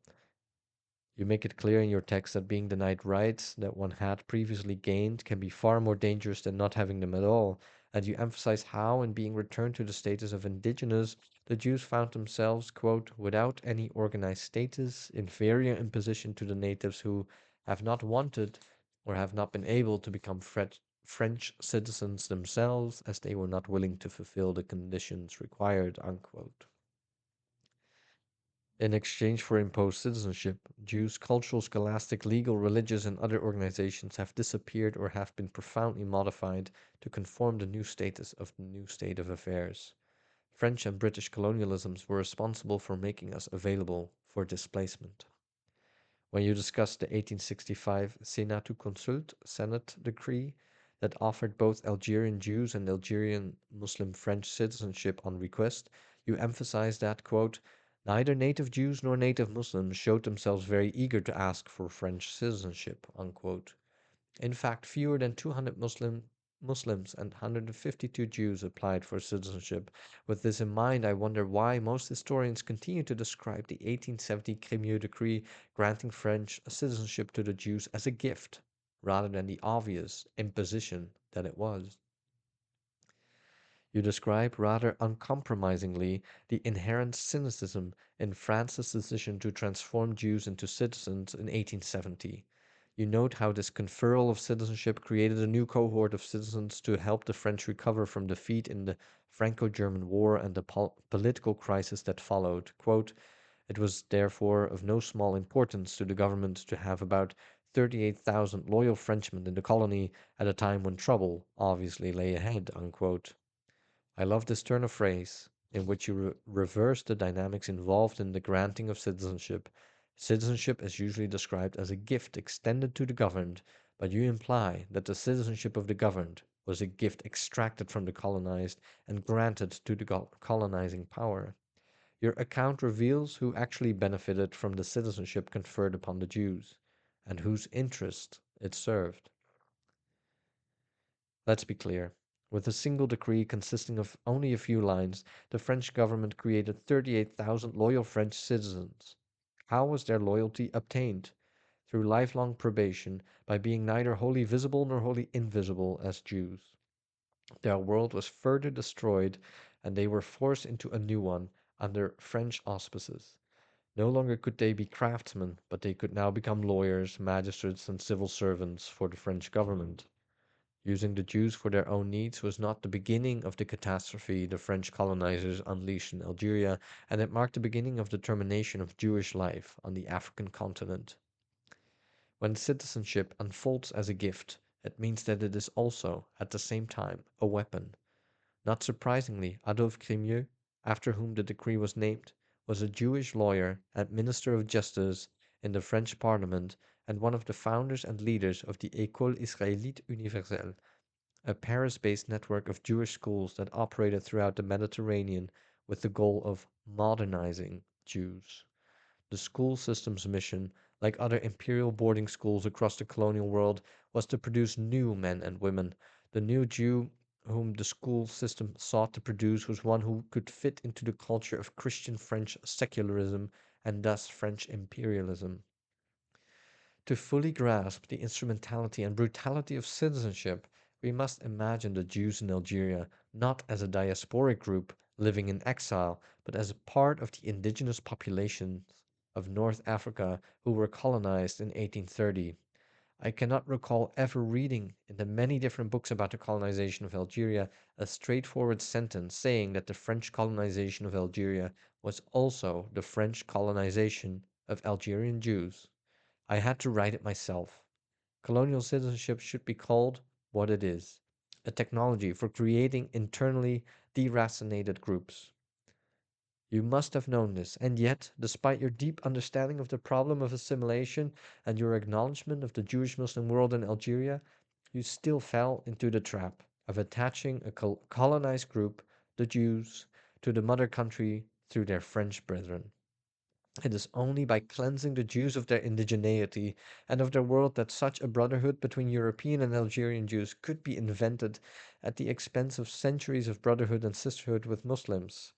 You make it clear in your text that being denied rights that one had previously gained can be far more dangerous than not having them at all, and you emphasize how, in being returned to the status of indigenous, the Jews found themselves, quote, without any organized status, inferior in position to the natives who have not wanted or have not been able to become French citizens themselves, as they were not willing to fulfill the conditions required, unquote. In exchange for imposed citizenship, Jews, cultural, scholastic, legal, religious, and other organizations have disappeared or have been profoundly modified to conform the new status of the new state of affairs. French and British colonialisms were responsible for making us available for displacement. When you discuss the 1865 Senatu Consult Senate decree that offered both Algerian Jews and Algerian Muslim French citizenship on request, you emphasize that, quote, neither native Jews nor native Muslims showed themselves very eager to ask for French citizenship, unquote. In fact, fewer than 200 Muslims and 152 Jews applied for citizenship. With this in mind, I wonder why most historians continue to describe the 1870 Crémieux Decree granting French citizenship to the Jews as a gift, rather than the obvious imposition that it was. You describe rather uncompromisingly the inherent cynicism in France's decision to transform Jews into citizens in 1870. You note how this conferral of citizenship created a new cohort of citizens to help the French recover from defeat in the Franco-German War and the political crisis that followed. Quote, it was therefore of no small importance to the government to have about 38,000 loyal Frenchmen in the colony at a time when trouble obviously lay ahead, unquote. I love this turn of phrase, in which you reverse the dynamics involved in the granting of citizenship. Citizenship is usually described as a gift extended to the governed, but you imply that the citizenship of the governed was a gift extracted from the colonized and granted to the colonizing power. Your account reveals who actually benefited from the citizenship conferred upon the Jews, and whose interest it served. Let's be clear. With a single decree consisting of only a few lines, the French government created 38,000 loyal French citizens. How was their loyalty obtained? Through lifelong probation, by being neither wholly visible nor wholly invisible as Jews. Their world was further destroyed, and they were forced into a new one under French auspices. No longer could they be craftsmen, but they could now become lawyers, magistrates, and civil servants for the French government. Using the Jews for their own needs was not the beginning of the catastrophe the French colonizers unleashed in Algeria, and it marked the beginning of the termination of Jewish life on the African continent. When citizenship unfolds as a gift, it means that it is also, at the same time, a weapon. Not surprisingly, Adolphe Crémieux, after whom the decree was named, was a Jewish lawyer and minister of justice in the French parliament and one of the founders and leaders of the École Israélite Universelle, a Paris-based network of Jewish schools that operated throughout the Mediterranean with the goal of modernizing Jews. The school system's mission, like other imperial boarding schools across the colonial world, was to produce new men and women. The new Jew whom the school system sought to produce was one who could fit into the culture of Christian French secularism and thus French imperialism. To fully grasp the instrumentality and brutality of citizenship, we must imagine the Jews in Algeria not as a diasporic group living in exile, but as a part of the indigenous populations of North Africa who were colonized in 1830. I cannot recall ever reading in the many different books about the colonization of Algeria a straightforward sentence saying that the French colonization of Algeria was also the French colonization of Algerian Jews. I had to write it myself. Colonial citizenship should be called what it is, a technology for creating internally deracinated groups. You must have known this, and yet, despite your deep understanding of the problem of assimilation and your acknowledgement of the Jewish Muslim world in Algeria, you still fell into the trap of attaching a colonized group, the Jews, to the mother country through their French brethren. It is only by cleansing the Jews of their indigeneity and of their world that such a brotherhood between European and Algerian Jews could be invented at the expense of centuries of brotherhood and sisterhood with Muslims.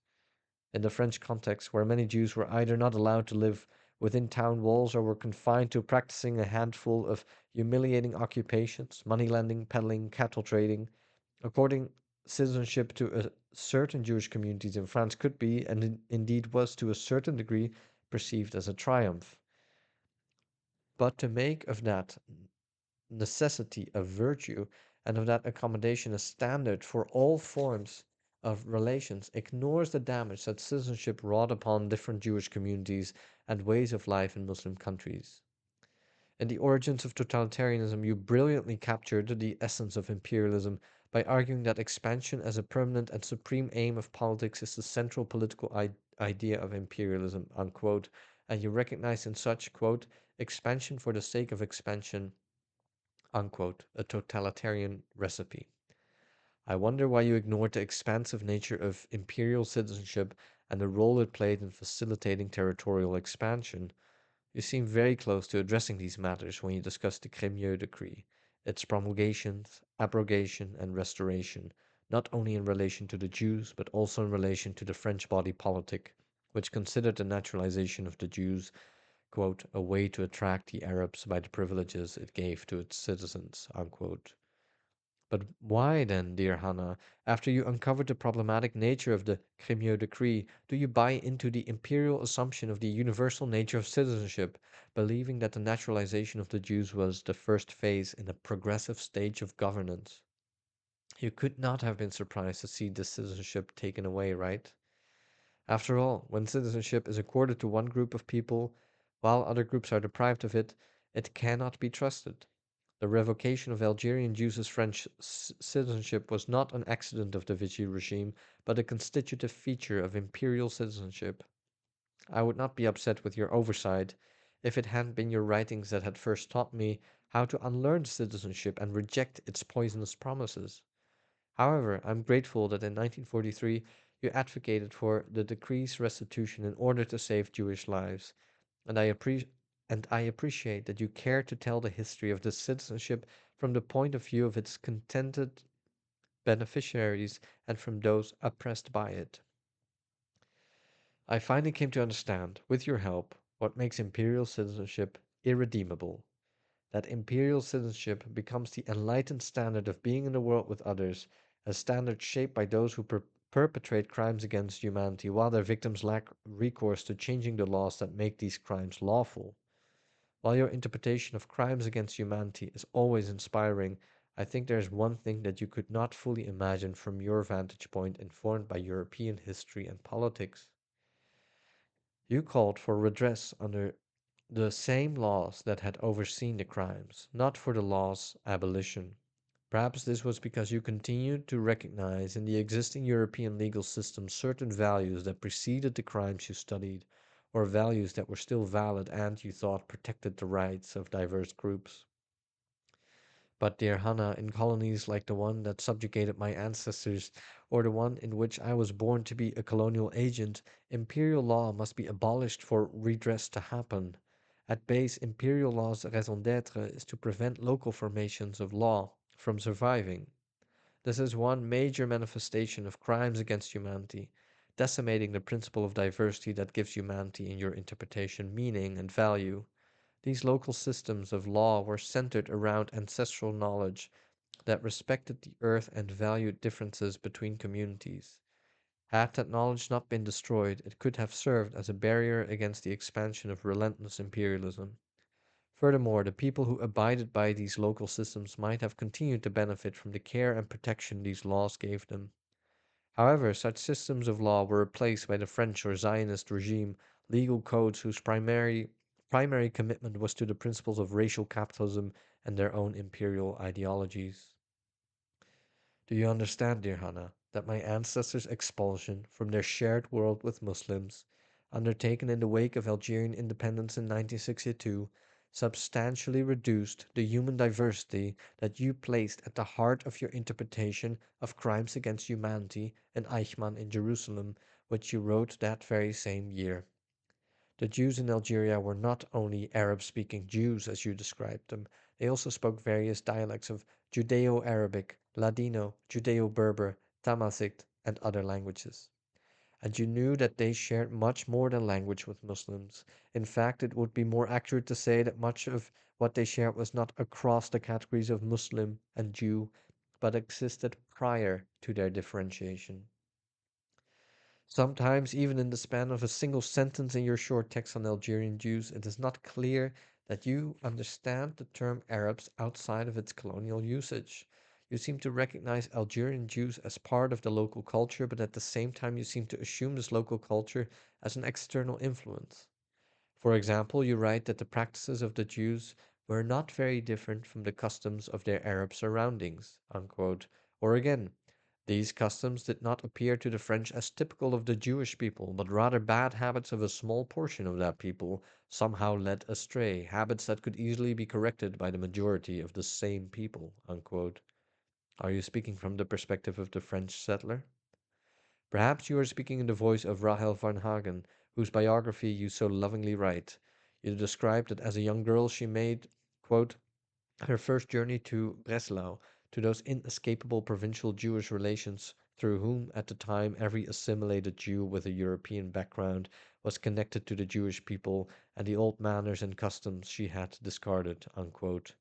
In the French context, where many Jews were either not allowed to live within town walls or were confined to practicing a handful of humiliating occupations, money lending, peddling, cattle trading, according citizenship to a certain Jewish communities in France could be, and indeed was to a certain degree, perceived as a triumph. But to make of that necessity a virtue and of that accommodation a standard for all forms of relations ignores the damage that citizenship wrought upon different Jewish communities and ways of life in Muslim countries. In The Origins of Totalitarianism, you brilliantly captured the essence of imperialism by arguing that expansion as a permanent and supreme aim of politics is the central political idea of imperialism, unquote, and you recognize in such, quote, expansion for the sake of expansion, unquote, a totalitarian recipe. I wonder why you ignored the expansive nature of imperial citizenship and the role it played in facilitating territorial expansion. You seem very close to addressing these matters when you discuss the Crémieux Decree, its promulgations, abrogation, and restoration, not only in relation to the Jews, but also in relation to the French body politic, which considered the naturalization of the Jews, quote, a way to attract the Arabs by the privileges it gave to its citizens, unquote. But why then, dear Hannah, after you uncovered the problematic nature of the Crémieux Decree, do you buy into the imperial assumption of the universal nature of citizenship, believing that the naturalization of the Jews was the first phase in a progressive stage of governance? You could not have been surprised to see this citizenship taken away, right? After all, when citizenship is accorded to one group of people, while other groups are deprived of it, it cannot be trusted. The revocation of Algerian Jews' French citizenship was not an accident of the Vichy regime, but a constitutive feature of imperial citizenship. I would not be upset with your oversight if it hadn't been your writings that had first taught me how to unlearn citizenship and reject its poisonous promises. However, I am grateful that in 1943 you advocated for the decree's restitution in order to save Jewish lives, and I appreciate that you care to tell the history of this citizenship from the point of view of its contented beneficiaries and from those oppressed by it. I finally came to understand, with your help, what makes imperial citizenship irredeemable. That imperial citizenship becomes the enlightened standard of being in the world with others, a standard shaped by those who perpetrate crimes against humanity while their victims lack recourse to changing the laws that make these crimes lawful. While your interpretation of crimes against humanity is always inspiring, I think there is one thing that you could not fully imagine from your vantage point informed by European history and politics. You called for redress under the same laws that had overseen the crimes, not for the law's abolition. Perhaps this was because you continued to recognize in the existing European legal system certain values that preceded the crimes you studied, or values that were still valid and, you thought, protected the rights of diverse groups. But, dear Hannah, in colonies like the one that subjugated my ancestors, or the one in which I was born to be a colonial agent, imperial law must be abolished for redress to happen. At base, imperial law's raison d'etre is to prevent local formations of law from surviving. This is one major manifestation of crimes against humanity, decimating the principle of diversity that gives humanity, in your interpretation, meaning and value. These local systems of law were centered around ancestral knowledge that respected the earth and valued differences between communities. Had that knowledge not been destroyed, it could have served as a barrier against the expansion of relentless imperialism. Furthermore, the people who abided by these local systems might have continued to benefit from the care and protection these laws gave them. However, such systems of law were replaced by the French or Zionist regime legal codes whose primary commitment was to the principles of racial capitalism and their own imperial ideologies. Do you understand, dear Hannah, that my ancestors' expulsion from their shared world with Muslims, undertaken in the wake of Algerian independence in 1962, substantially reduced the human diversity that you placed at the heart of your interpretation of crimes against humanity in Eichmann in Jerusalem, which you wrote that very same year? The Jews in Algeria were not only Arab-speaking Jews, as you described them, they also spoke various dialects of Judeo-Arabic, Ladino, Judeo-Berber, Tamazight, and other languages. And you knew that they shared much more than language with Muslims. In fact, it would be more accurate to say that much of what they shared was not across the categories of Muslim and Jew, but existed prior to their differentiation. Sometimes, even in the span of a single sentence in your short text on Algerian Jews, it is not clear that you understand the term Arabs outside of its colonial usage. You seem to recognize Algerian Jews as part of the local culture, but at the same time, you seem to assume this local culture as an external influence. For example, you write that the practices of the Jews were not very different from the customs of their Arab surroundings, unquote. Or again, these customs did not appear to the French as typical of the Jewish people, but rather bad habits of a small portion of that people, somehow led astray, habits that could easily be corrected by the majority of the same people, unquote. Are you speaking from the perspective of the French settler? Perhaps you are speaking in the voice of Rahel van Hagen, whose biography you so lovingly write. You describe that as a young girl she made, quote, her first journey to Breslau, to those inescapable provincial Jewish relations through whom at the time every assimilated Jew with a European background was connected to the Jewish people and the old manners and customs she had discarded, unquote.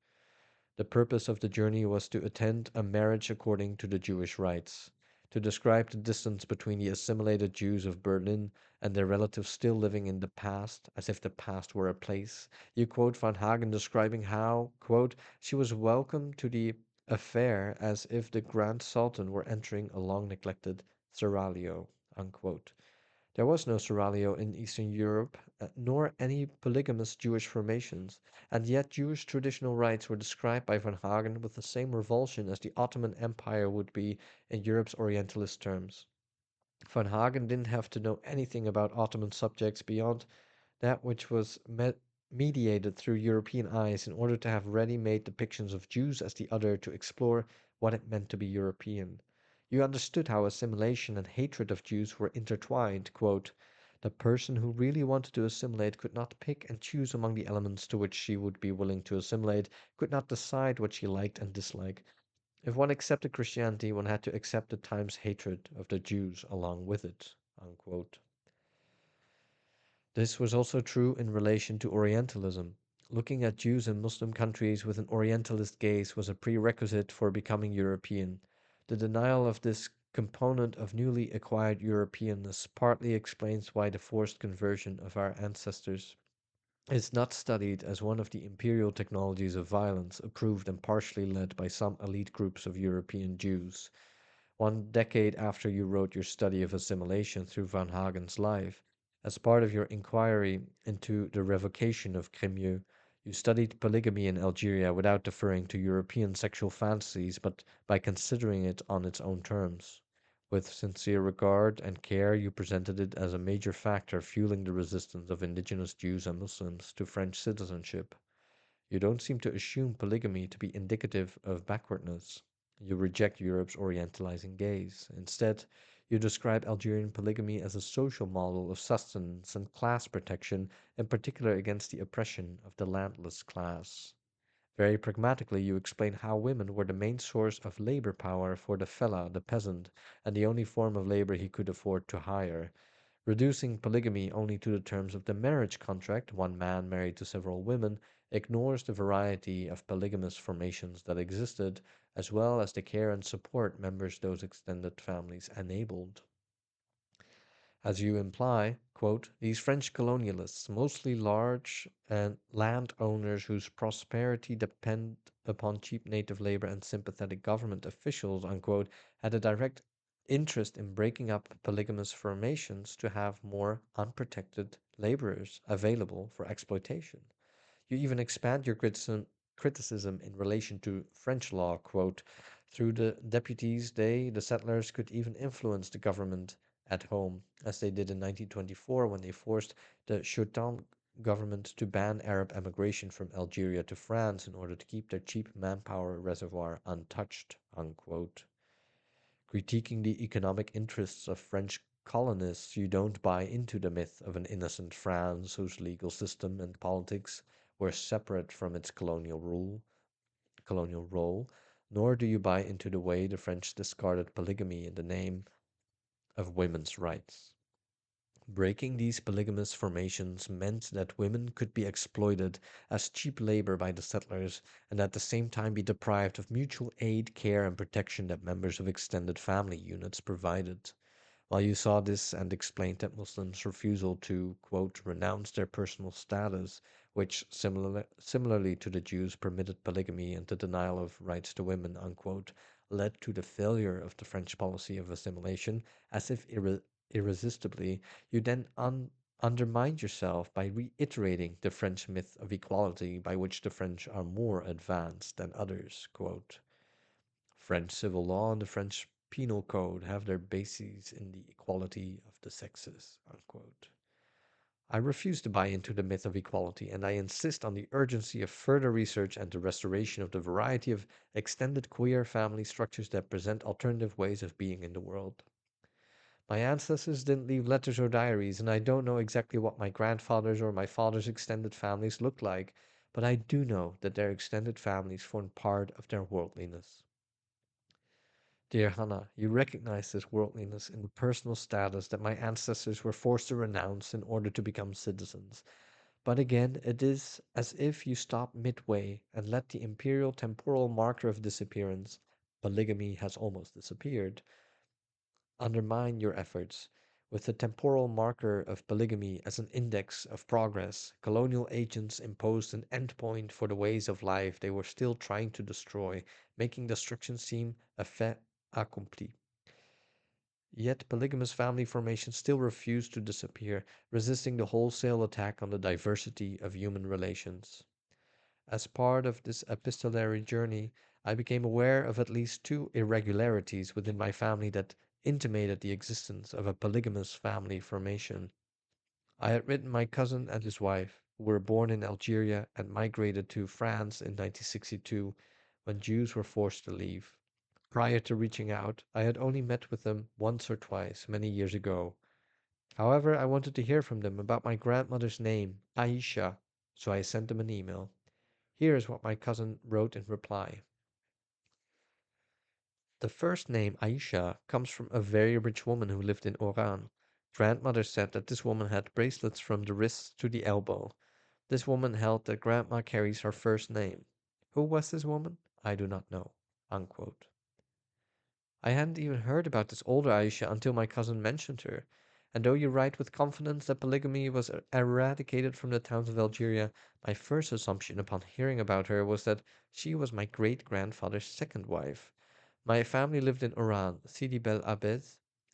The purpose of the journey was to attend a marriage according to the Jewish rites. To describe the distance between the assimilated Jews of Berlin and their relatives still living in the past, as if the past were a place, you quote Van Hagen describing how, quote, she was welcomed to the affair as if the Grand Sultan were entering a long neglected seraglio, unquote. There was no seraglio in Eastern Europe, nor any polygamous Jewish formations, and yet Jewish traditional rites were described by Van Hagen with the same revulsion as the Ottoman Empire would be in Europe's Orientalist terms. Van Hagen didn't have to know anything about Ottoman subjects beyond that which was mediated through European eyes in order to have ready-made depictions of Jews as the other to explore what it meant to be European. You understood how assimilation and hatred of Jews were intertwined. Quote, the person who really wanted to assimilate could not pick and choose among the elements to which she would be willing to assimilate, could not decide what she liked and disliked. If one accepted Christianity, one had to accept the time's hatred of the Jews along with it. Unquote. This was also true in relation to Orientalism. Looking at Jews in Muslim countries with an Orientalist gaze was a prerequisite for becoming European. The denial of this component of newly acquired Europeanness partly explains why the forced conversion of our ancestors is not studied as one of the imperial technologies of violence approved and partially led by some elite groups of European Jews. One decade after you wrote your study of assimilation through Van Hagen's life, as part of your inquiry into the revocation of Crémieux, you studied polygamy in Algeria without deferring to European sexual fantasies, but by considering it on its own terms. With sincere regard and care, you presented it as a major factor fueling the resistance of indigenous Jews and Muslims to French citizenship. You don't seem to assume polygamy to be indicative of backwardness. You reject Europe's orientalizing gaze. Instead, you describe Algerian polygamy as a social model of sustenance and class protection, in particular against the oppression of the landless class. Very pragmatically, you explain how women were the main source of labor power for the fellah, the peasant, and the only form of labor he could afford to hire. Reducing polygamy only to the terms of the marriage contract, one man married to several women, ignores the variety of polygamous formations that existed, as well as the care and support members those extended families enabled. As you imply, quote, these French colonialists, mostly large and landowners whose prosperity depend upon cheap native labor and sympathetic government officials, unquote, had a direct interest in breaking up polygamous formations to have more unprotected laborers available for exploitation. You even expand your criticism in relation to French law, quote, through the deputies, the settlers, could even influence the government at home, as they did in 1924 when they forced the Chautin government to ban Arab emigration from Algeria to France in order to keep their cheap manpower reservoir untouched, unquote. Critiquing the economic interests of French colonists, you don't buy into the myth of an innocent France whose legal system and politics were separate from its colonial role, nor do you buy into the way the French discarded polygamy in the name of women's rights. Breaking these polygamous formations meant that women could be exploited as cheap labor by the settlers and at the same time be deprived of mutual aid, care, and protection that members of extended family units provided. While you saw this and explained that Muslims' refusal to, quote, renounce their personal status, which similarly to the Jews permitted polygamy and the denial of rights to women, unquote, led to the failure of the French policy of assimilation, as if irresistibly, you then undermined yourself by reiterating the French myth of equality by which the French are more advanced than others, quote, French civil law and the French penal code have their bases in the equality of the sexes, unquote. I refuse to buy into the myth of equality, and I insist on the urgency of further research and the restoration of the variety of extended queer family structures that present alternative ways of being in the world. My ancestors didn't leave letters or diaries, and I don't know exactly what my grandfather's or my father's extended families looked like, but I do know that their extended families formed part of their worldliness. Dear Hannah, you recognize this worldliness in the personal status that my ancestors were forced to renounce in order to become citizens. But again, it is as if you stop midway and let the imperial temporal marker of disappearance, polygamy has almost disappeared, undermine your efforts. With the temporal marker of polygamy as an index of progress, colonial agents imposed an endpoint for the ways of life they were still trying to destroy, making destruction seem a fait accompli. Yet polygamous family formations still refuse to disappear, resisting the wholesale attack on the diversity of human relations. As part of this epistolary journey, I became aware of at least two irregularities within my family that intimated the existence of a polygamous family formation. I had written my cousin and his wife, who were born in Algeria and migrated to France in 1962 when Jews were forced to leave. Prior to reaching out, I had only met with them once or twice many years ago. However, I wanted to hear from them about my grandmother's name, Aïsha, so I sent them an email. Here is what my cousin wrote in reply. The first name, Aisha, comes from a very rich woman who lived in Oran. Grandmother said that this woman had bracelets from the wrist to the elbow. This woman held that grandma carries her first name. Who was this woman? I do not know. Unquote. I hadn't even heard about this older Aisha until my cousin mentioned her. And though you write with confidence that polygamy was eradicated from the towns of Algeria, my first assumption upon hearing about her was that she was my great grandfather's second wife. My family lived in Oran, Sidi Bel Abed,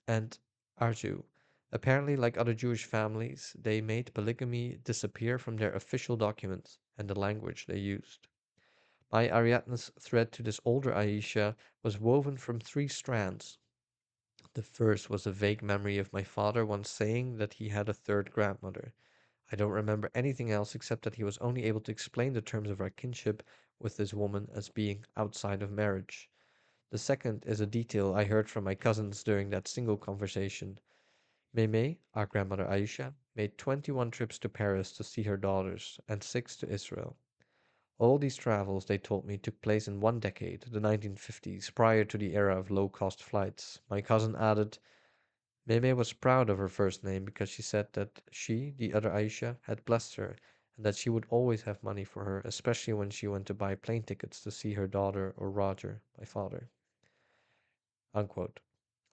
and Arju. Apparently, like other Jewish families, they made polygamy disappear from their official documents and the language they used. My Ariadne's thread to this older Aisha was woven from three strands. The first was a vague memory of my father once saying that he had a third grandmother. I don't remember anything else except that he was only able to explain the terms of our kinship with this woman as being outside of marriage. The second is a detail I heard from my cousins during that single conversation. Meme, our grandmother Aisha, made 21 trips to Paris to see her daughters and 6 to Israel. All these travels, they told me, took place in one decade, the 1950s, prior to the era of low-cost flights. My cousin added, Meme was proud of her first name because she said that she, the other Aisha, had blessed her and that she would always have money for her, especially when she went to buy plane tickets to see her daughter or Roger, my father. Unquote.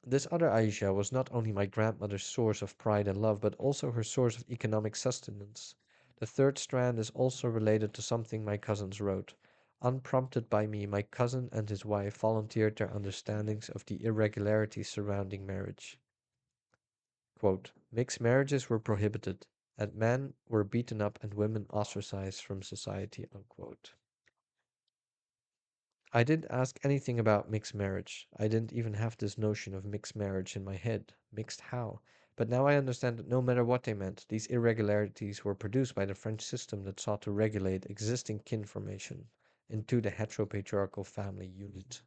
This other Aisha was not only my grandmother's source of pride and love, but also her source of economic sustenance. The third strand is also related to something my cousins wrote. Unprompted by me, my cousin and his wife volunteered their understandings of the irregularities surrounding marriage. Quote, Mixed marriages were prohibited, and men were beaten up and women ostracized from society. Unquote. I didn't ask anything about mixed marriage. I didn't even have this notion of mixed marriage in my head. Mixed how? But now I understand that no matter what they meant, these irregularities were produced by the French system that sought to regulate existing kin formation into the heteropatriarchal family unit.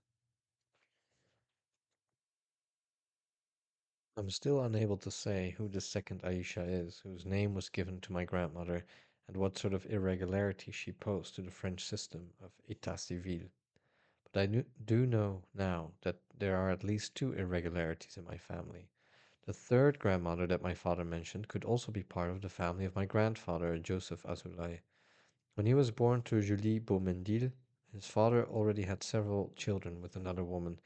I'm still unable to say who the second Aisha is, whose name was given to my grandmother, and what sort of irregularity she posed to the French system of état civil. But do know now that there are at least two irregularities in my family. The third grandmother that my father mentioned could also be part of the family of my grandfather, Joseph Azoulay. When he was born to Julie Beaumendil, his father already had several children with another woman,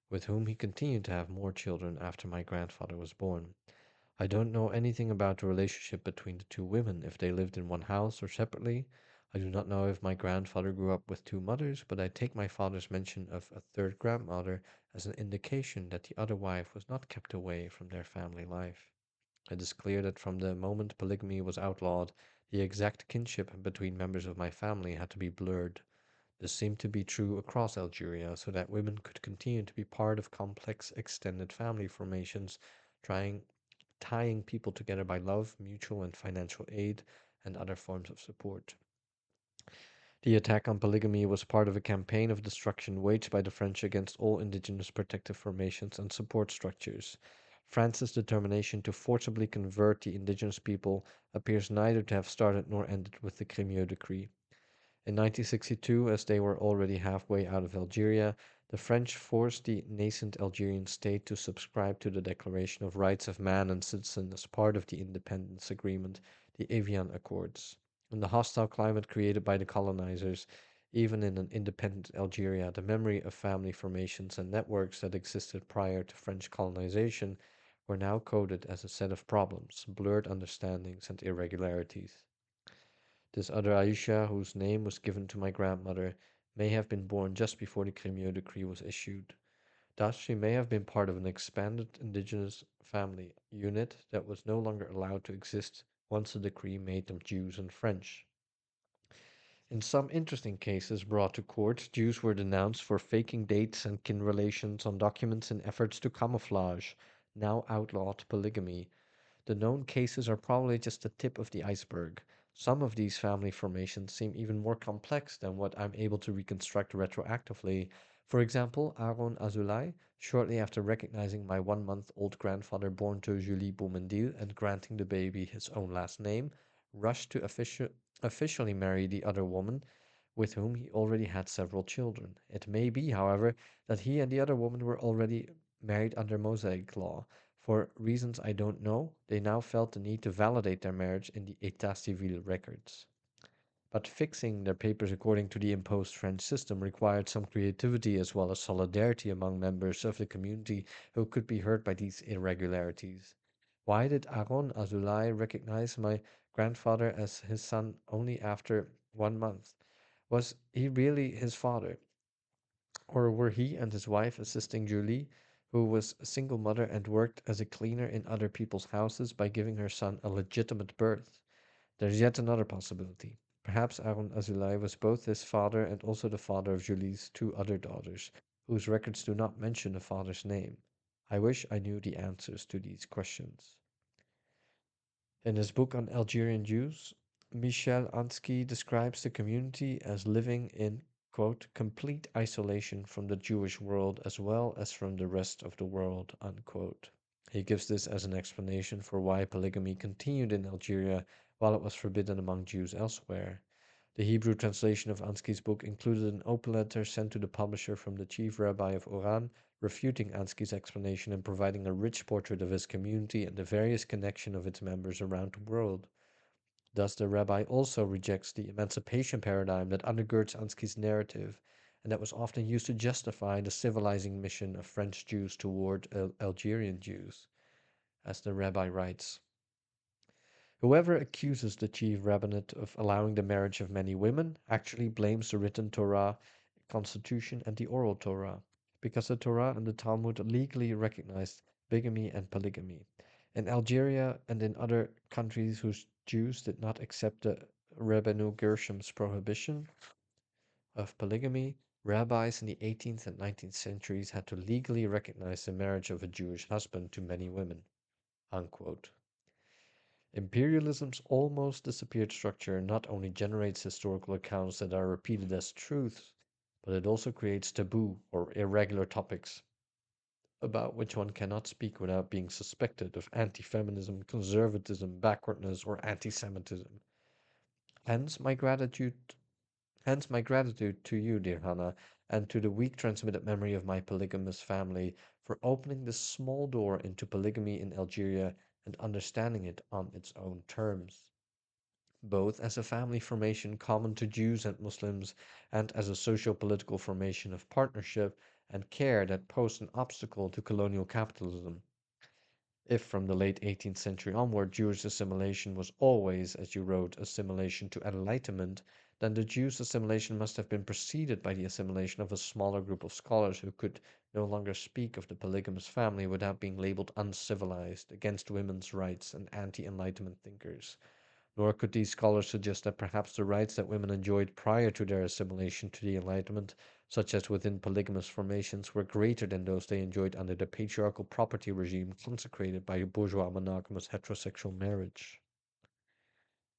with whom he continued to have more children after my grandfather was born. I don't know anything about the relationship between the two women, if they lived in one house or separately. I do not know if my grandfather grew up with two mothers, but I take my father's mention of a third grandmother as an indication that the other wife was not kept away from their family life. It is clear that from the moment polygamy was outlawed, the exact kinship between members of my family had to be blurred. This seemed to be true across Algeria, so that women could continue to be part of complex extended family formations, trying tying people together by love, mutual and financial aid, and other forms of support. The attack on polygamy was part of a campaign of destruction waged by the French against all indigenous protective formations and support structures. France's determination to forcibly convert the indigenous people appears neither to have started nor ended with the Crémieux Decree. In 1962, as they were already halfway out of Algeria, the French forced the nascent Algerian state to subscribe to the Declaration of Rights of Man and Citizen as part of the independence agreement, the Evian Accords. In the hostile climate created by the colonizers, even in an independent Algeria, the memory of family formations and networks that existed prior to French colonization were now coded as a set of problems, blurred understandings, and irregularities. This other Aisha, whose name was given to my grandmother, may have been born just before the Crémieux Decree was issued. Thus, she may have been part of an expanded indigenous family unit that was no longer allowed to exist once the decree made them Jews and French. In some interesting cases brought to court, Jews were denounced for faking dates and kin relations on documents in efforts to camouflage now outlawed polygamy. The known cases are probably just the tip of the iceberg. Some of these family formations seem even more complex than what I'm able to reconstruct retroactively. For example, Aaron Azoulay, shortly after recognizing my 1 month old grandfather born to Julie Beaumendil and granting the baby his own last name, rushed to officially marry the other woman, with whom he already had several children. It may be, however, that he and the other woman were already married under Mosaic law. For reasons I don't know, they now felt the need to validate their marriage in the État civil records. But fixing their papers according to the imposed French system required some creativity as well as solidarity among members of the community who could be hurt by these irregularities. Why did Aaron Azoulay recognize my grandfather as his son only after 1 month? Was he really his father? Or were he and his wife assisting Julie, who was a single mother and worked as a cleaner in other people's houses, by giving her son a legitimate birth? There's yet another possibility. Perhaps Aaron Azoulay was both his father and also the father of Julie's two other daughters, whose records do not mention the father's name. I wish I knew the answers to these questions. In his book on Algerian Jews, Michel Ansky describes the community as living in, quote, complete isolation from the Jewish world as well as from the rest of the world, unquote. He gives this as an explanation for why polygamy continued in Algeria while it was forbidden among Jews elsewhere. The Hebrew translation of Ansky's book included an open letter sent to the publisher from the chief rabbi of Oran, refuting Ansky's explanation and providing a rich portrait of his community and the various connections of its members around the world. Thus, the rabbi also rejects the emancipation paradigm that undergirds Ansky's narrative and that was often used to justify the civilizing mission of French Jews toward Algerian Jews. As the rabbi writes, whoever accuses the chief rabbinate of allowing the marriage of many women actually blames the written Torah, constitution, and the oral Torah, because the Torah and the Talmud legally recognized bigamy and polygamy. In Algeria and in other countries whose Jews did not accept the Rabbenu Gershom's prohibition of polygamy, rabbis in the 18th and 19th centuries had to legally recognize the marriage of a Jewish husband to many women. Unquote. Imperialism's almost disappeared structure not only generates historical accounts that are repeated as truths, but it also creates taboo or irregular topics about which one cannot speak without being suspected of anti-feminism, conservatism, backwardness, or anti-Semitism. Hence my gratitude Hence my gratitude to you, dear Hannah, and to the weak transmitted memory of my polygamous family for opening this small door into polygamy in Algeria and understanding it on its own terms, both as a family formation common to Jews and Muslims and as a socio-political formation of partnership and care that posed an obstacle to colonial capitalism. If from the late 18th century onward Jewish assimilation was always, as you wrote, assimilation to enlightenment, then the Jews' assimilation must have been preceded by the assimilation of a smaller group of scholars who could no longer speak of the polygamous family without being labeled uncivilized, against women's rights, and anti-enlightenment thinkers. Nor could these scholars suggest that perhaps the rights that women enjoyed prior to their assimilation to the Enlightenment, such as within polygamous formations, were greater than those they enjoyed under the patriarchal property regime consecrated by bourgeois monogamous heterosexual marriage.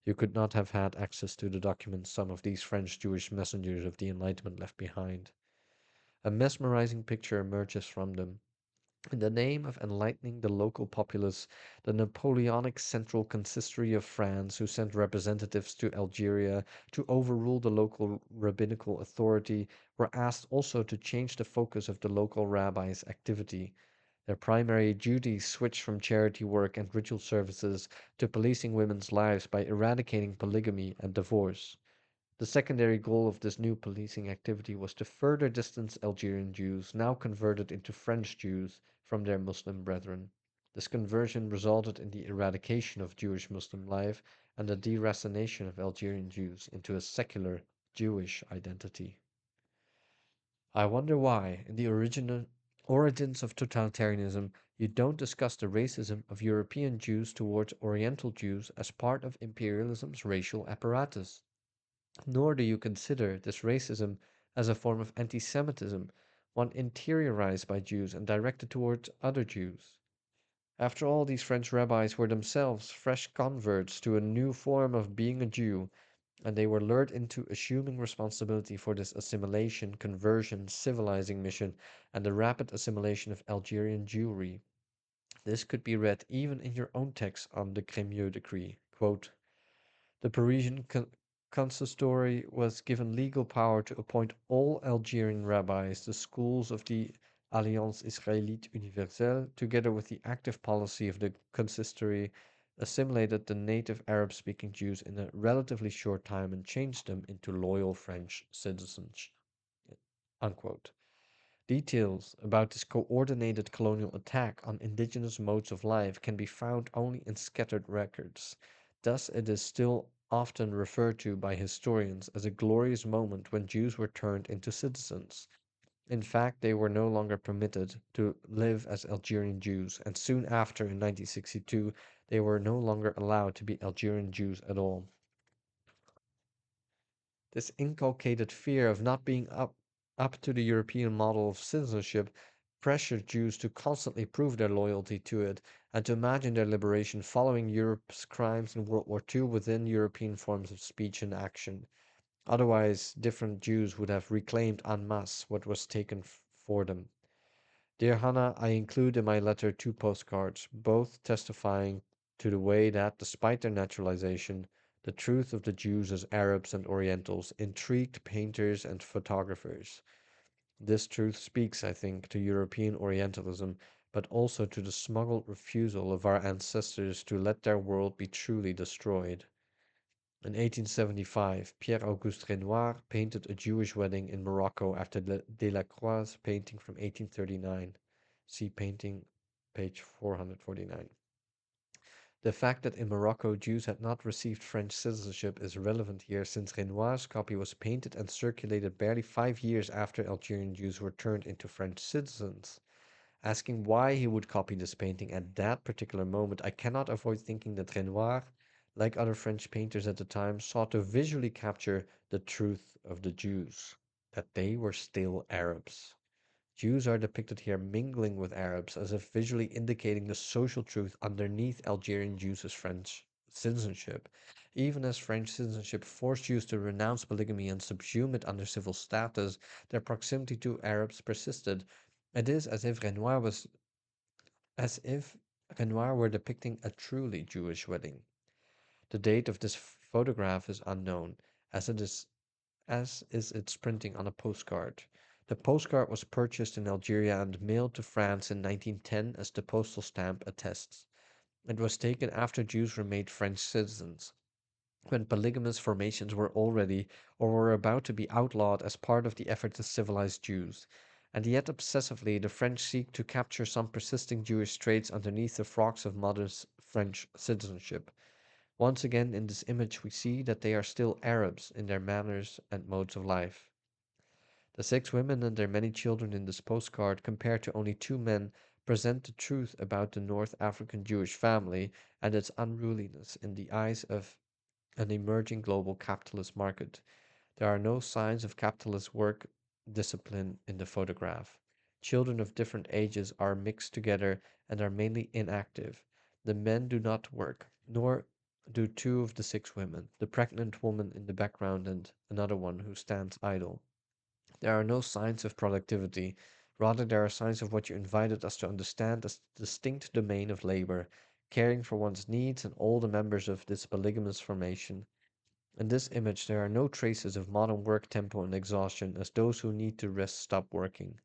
You could not have had access to the documents some of these French Jewish messengers of the Enlightenment left behind. A mesmerizing picture emerges from them. In the name of enlightening the local populace, the Napoleonic Central Consistory of France, who sent representatives to Algeria to overrule the local rabbinical authority, were asked also to change the focus of the local rabbis' activity. Their primary duties switched from charity work and ritual services to policing women's lives by eradicating polygamy and divorce. The secondary goal of this new policing activity was to further distance Algerian Jews, now converted into French Jews, from their Muslim brethren. This conversion resulted in the eradication of Jewish Muslim life and the deracination of Algerian Jews into a secular Jewish identity. I wonder why, in the original origins of totalitarianism, you don't discuss the racism of European Jews towards Oriental Jews as part of imperialism's racial apparatus. Nor do you consider this racism as a form of anti-Semitism, one interiorized by Jews and directed towards other Jews. After all, these French rabbis were themselves fresh converts to a new form of being a Jew, and they were lured into assuming responsibility for this assimilation, conversion, civilizing mission, and the rapid assimilation of Algerian Jewry. This could be read even in your own text on the Crémieux Decree. Quote, the Parisian consistory was given legal power to appoint all Algerian rabbis. The schools of the Alliance Israélite Universelle, together with the active policy of the consistory, assimilated the native Arab-speaking Jews in a relatively short time and changed them into loyal French citizens. Unquote. Details about this coordinated colonial attack on indigenous modes of life can be found only in scattered records. Thus, it is still often referred to by historians as a glorious moment when Jews were turned into citizens. In fact, they were no longer permitted to live as Algerian Jews, and soon after, in 1962, they were no longer allowed to be Algerian Jews at all. This inculcated fear of not being up to the European model of citizenship pressured Jews to constantly prove their loyalty to it and to imagine their liberation following Europe's crimes in World War II within European forms of speech and action. Otherwise, different Jews would have reclaimed en masse what was taken for them. Dear Hannah, I include in my letter two postcards, both testifying to the way that, despite their naturalization, the truth of the Jews as Arabs and Orientals intrigued painters and photographers. This truth speaks, I think, to European Orientalism, but also to the smuggled refusal of our ancestors to let their world be truly destroyed. In 1875, Pierre-Auguste Renoir painted a Jewish wedding in Morocco after Delacroix's painting from 1839. See painting, page 449. The fact that in Morocco Jews had not received French citizenship is relevant here since Renoir's copy was painted and circulated barely 5 years after Algerian Jews were turned into French citizens. Asking why he would copy this painting at that particular moment, I cannot avoid thinking that Renoir, like other French painters at the time, sought to visually capture the truth of the Jews, that they were still Arabs. Jews are depicted here mingling with Arabs, as if visually indicating the social truth underneath Algerian Jews' French citizenship. Even as French citizenship forced Jews to renounce polygamy and subsume it under civil status, their proximity to Arabs persisted. It is as if Renoir were depicting a truly Jewish wedding. The date of this photograph is unknown, as is its printing on a postcard. The postcard was purchased in Algeria and mailed to France in 1910, as the postal stamp attests. It was taken after Jews were made French citizens, when polygamous formations were already or were about to be outlawed as part of the effort to civilize Jews. And yet obsessively the French seek to capture some persisting Jewish traits underneath the frocks of modern French citizenship. Once again in this image we see that they are still Arabs in their manners and modes of life. The six women and their many children in this postcard, compared to only two men, present the truth about the North African Jewish family and its unruliness in the eyes of an emerging global capitalist market. There are no signs of capitalist work discipline in the photograph. Children of different ages are mixed together and are mainly inactive. The men do not work, nor do two of the six women, the pregnant woman in the background and another one who stands idle. There are no signs of productivity. Rather, there are signs of what you invited us to understand as the distinct domain of labor, caring for one's needs and all the members of this polygamous formation. In this image, there are no traces of modern work tempo and exhaustion, as those who need to rest stop working.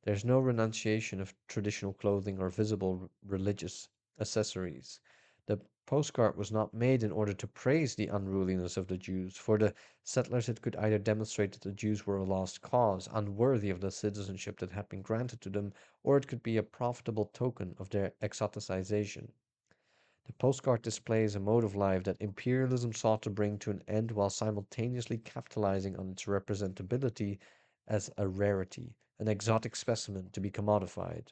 There is no renunciation of traditional clothing or visible religious accessories. The postcard was not made in order to praise the unruliness of the Jews. For the settlers, it could either demonstrate that the Jews were a lost cause, unworthy of the citizenship that had been granted to them, or it could be a profitable token of their exoticization. The postcard displays a mode of life that imperialism sought to bring to an end while simultaneously capitalizing on its representability as a rarity, an exotic specimen to be commodified.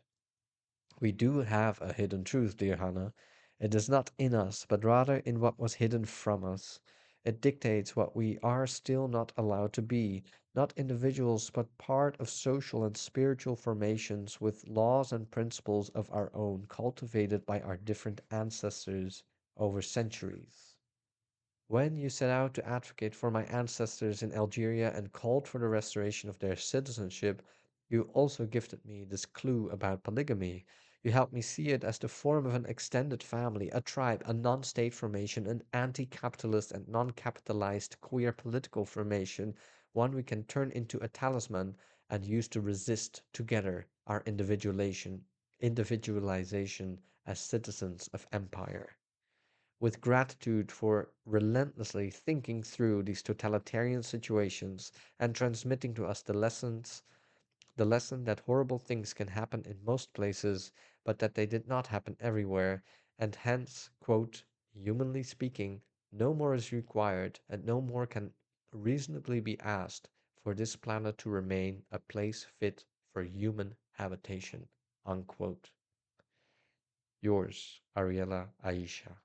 We do have a hidden truth, dear Hannah. It is not in us, but rather in what was hidden from us. It dictates what we are still not allowed to be, not individuals, but part of social and spiritual formations with laws and principles of our own, cultivated by our different ancestors over centuries. When you set out to advocate for my ancestors in Algeria and called for the restoration of their citizenship, you also gifted me this clue about polygamy. You help me see it as the form of an extended family, a tribe, a non-state formation, an anti-capitalist and non-capitalized queer political formation, one we can turn into a talisman and use to resist together our individualization as citizens of empire. With gratitude for relentlessly thinking through these totalitarian situations and transmitting to us the lesson that horrible things can happen in most places, but that they did not happen everywhere, and hence, quote, humanly speaking, no more is required and no more can reasonably be asked for this planet to remain a place fit for human habitation, unquote. Yours, Ariella Aïsha.